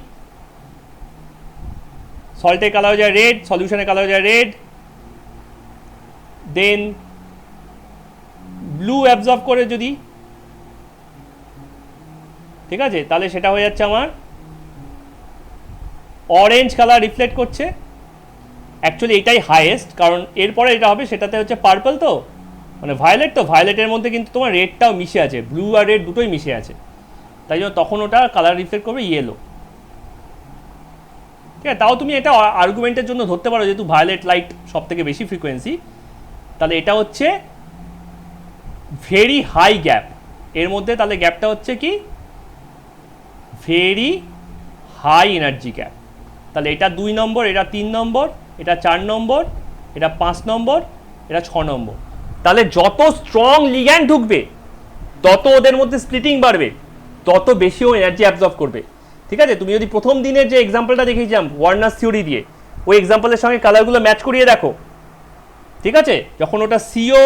সল্টের কালার হয়ে যায় রেড, সলিউশনের কালার হয়ে যায় রেড, দেন ব্লু অ্যাবজর্ব করে যদি, ঠিক আছে, তাহলে সেটা হয়ে যাচ্ছে আমার অরেঞ্জ কালার রিফ্লেক্ট করছে। অ্যাকচুয়ালি এটাই হাইয়েস্ট, কারণ এরপরে এটা হবে সেটাতে হচ্ছে পার্পল, তো মানে ভায়োলেট, তো ভায়োলেটের মধ্যে কিন্তু তোমার রেডটাও মিশে আছে, ব্লু আর রেড দুটোই মিশে আছে, তাই জন্য তখন ওটা কালার রিফ্লেক্ট করবে ইয়েলো। ঠিক আছে, তাও তুমি এটা আর্গুমেন্টের জন্য ধরতে পারো, যেহেতু ভায়োলেট লাইট সব থেকে বেশি ফ্রিকোয়েন্সি, তাহলে এটা হচ্ছে ভেরি হাই গ্যাপ এর মধ্যে, তাহলে গ্যাপটা হচ্ছে কি? Very high energy gap. তাহলে এটা 2 নম্বর, এটা 3 নম্বর, এটা 4 নম্বর, এটা 5 নম্বর, এটা 6 নম্বর। তাহলে যত স্ট্রং লিগ্যান্ড ঢুকবে তত ওদের মধ্যে স্প্লিটিং বাড়বে, তত বেশি ও এনার্জি অ্যাবজর্ব করবে। ঠিক আছে, তুমি যদি প্রথম দিনের যে এক্সাম্পলটা দেখিয়েছিলাম ওয়ার্নার্স থিওরি দিয়ে, ওই এক্সাম্পলের সঙ্গে কালারগুলো ম্যাচ করিয়ে দেখো। ঠিক আছে, যখন ওটা CO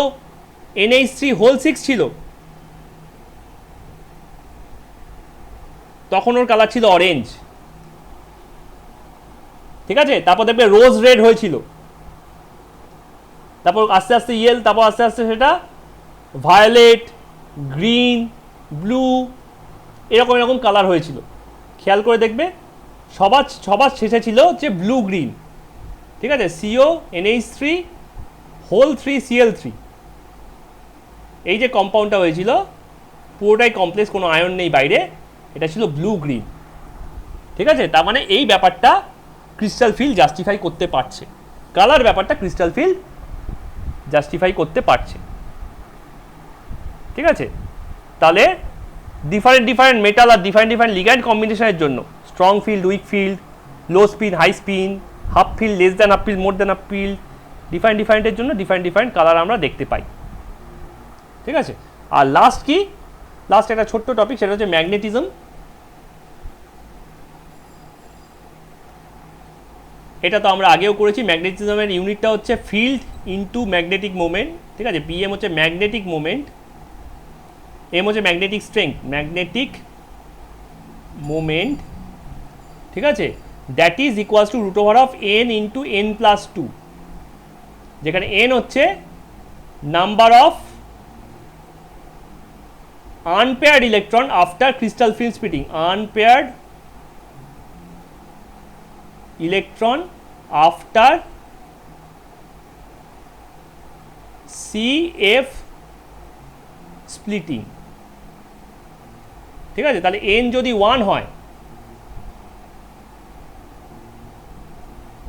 NH3 6 ছিল তখন ওর কালার ছিল অরেঞ্জ। ঠিক আছে, তারপর দেখবে রোজ রেড হয়েছিল, তারপর আস্তে আস্তে ইয়েল, তারপর আস্তে আস্তে সেটা ভায়োলেট, গ্রিন, ব্লু, এরকম এরকম কালার হয়েছিল। খেয়াল করে দেখবে সবার শেষে ছিল যে ব্লু গ্রিন। ঠিক আছে, CO NH3 এই যে কম্পাউন্ডটা হয়েছিল পুরোটাই কমপ্লেক্স, কোনো আয়ন নেই বাইরে, এটা ছিল ব্লু গ্রিন। ঠিক আছে, তার মানে এই ব্যাপারটা ক্রিস্টাল ফিল্ড জাস্টিফাই করতে পারছে, কালার ব্যাপারটা ক্রিস্টাল ফিল্ড জাস্টিফাই করতে পারছে। ঠিক আছে, তাহলে ডিফারেন্ট মেটাল আর ডিফারেন্ট লিগ্যান্ড কম্বিনেশনের জন্য strong field, weak field, low spin, high spin, half field, less than half field, more than half field, ডিফারেন্টের জন্য ডিফারেন্ট কালার আমরা দেখতে পাই। ঠিক আছে, আর লাস্ট একটা ছোট্ট টপিক, সেটা হচ্ছে ম্যাগনেটিজম। এটা তো আমরা আগেও করেছি। ম্যাগনেটিজমের ইউনিটটা হচ্ছে ফিল্ড ইনটু ম্যাগনেটিক মোমেন্ট। ঠিক আছে, PM হচ্ছে ম্যাগনেটিক মোমেন্ট, M হচ্ছে ম্যাগনেটিক স্ট্রেংথ, ম্যাগনেটিক মোমেন্ট। ঠিক আছে, that is equals to √N into N+2, যেখানে N হচ্ছে number of unpaired electron after crystal field splitting, unpaired electron after CF splitting. ঠিক আছে, তাহলে N যদি 1 হয়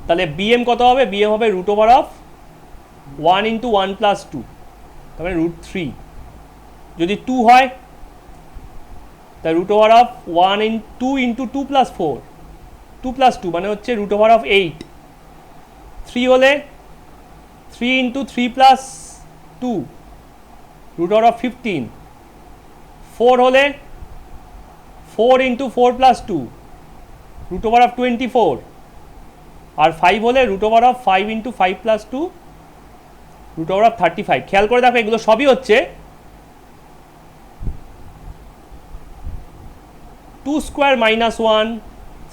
তাহলে BM কত হবে? BM হবে √1 ইন্টু 1+2, তার মানে √3। যদি 2 হয় তাহলে √1 ইন্টু 2+4, 2+2 মানে হচ্ছে √8। 3 হলে 3 ইন্টু 3+2, √15। 4 হলে 4 ইন্টু 4+2, √24। আর 5 হলে √5 ইন্টু 5+2, √35। খেয়াল করে দেখো এগুলো সবই হচ্ছে 2 square -1,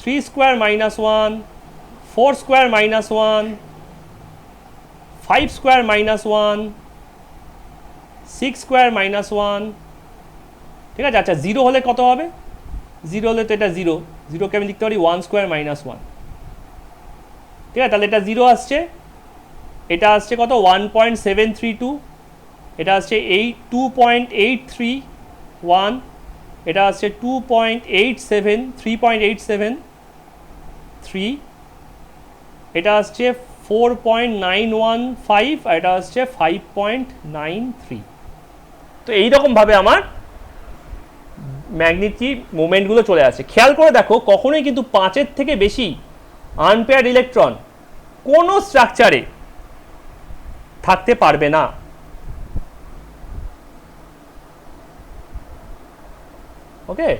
3 square -1, 4 square -1, 5 square -1, 6 square -1, ঠিক আছে। আচ্ছা, জিরো হলে কত হবে? জিরো হলে তো এটা জিরো, জিরোকে আমি লিখতে পারি 1² - 1। ঠিক আছে, তাহলে এটা জিরো আসছে, এটা আসছে কত 1.732, এটা আসছে 2.831, এটা আসছে 3.87, এটা আসছে 4.915, আর এটা আসছে 5.93। তো এইরকমভাবে আমার ম্যাগনেটিক মুভমেন্টগুলো চলে আসে। খেয়াল করে দেখো, কখনোই কিন্তু 5-এর থেকে বেশি আনপেয়ার্ড ইলেকট্রন কোনো স্ট্রাকচারে থাকতে পারবে না। ওকে।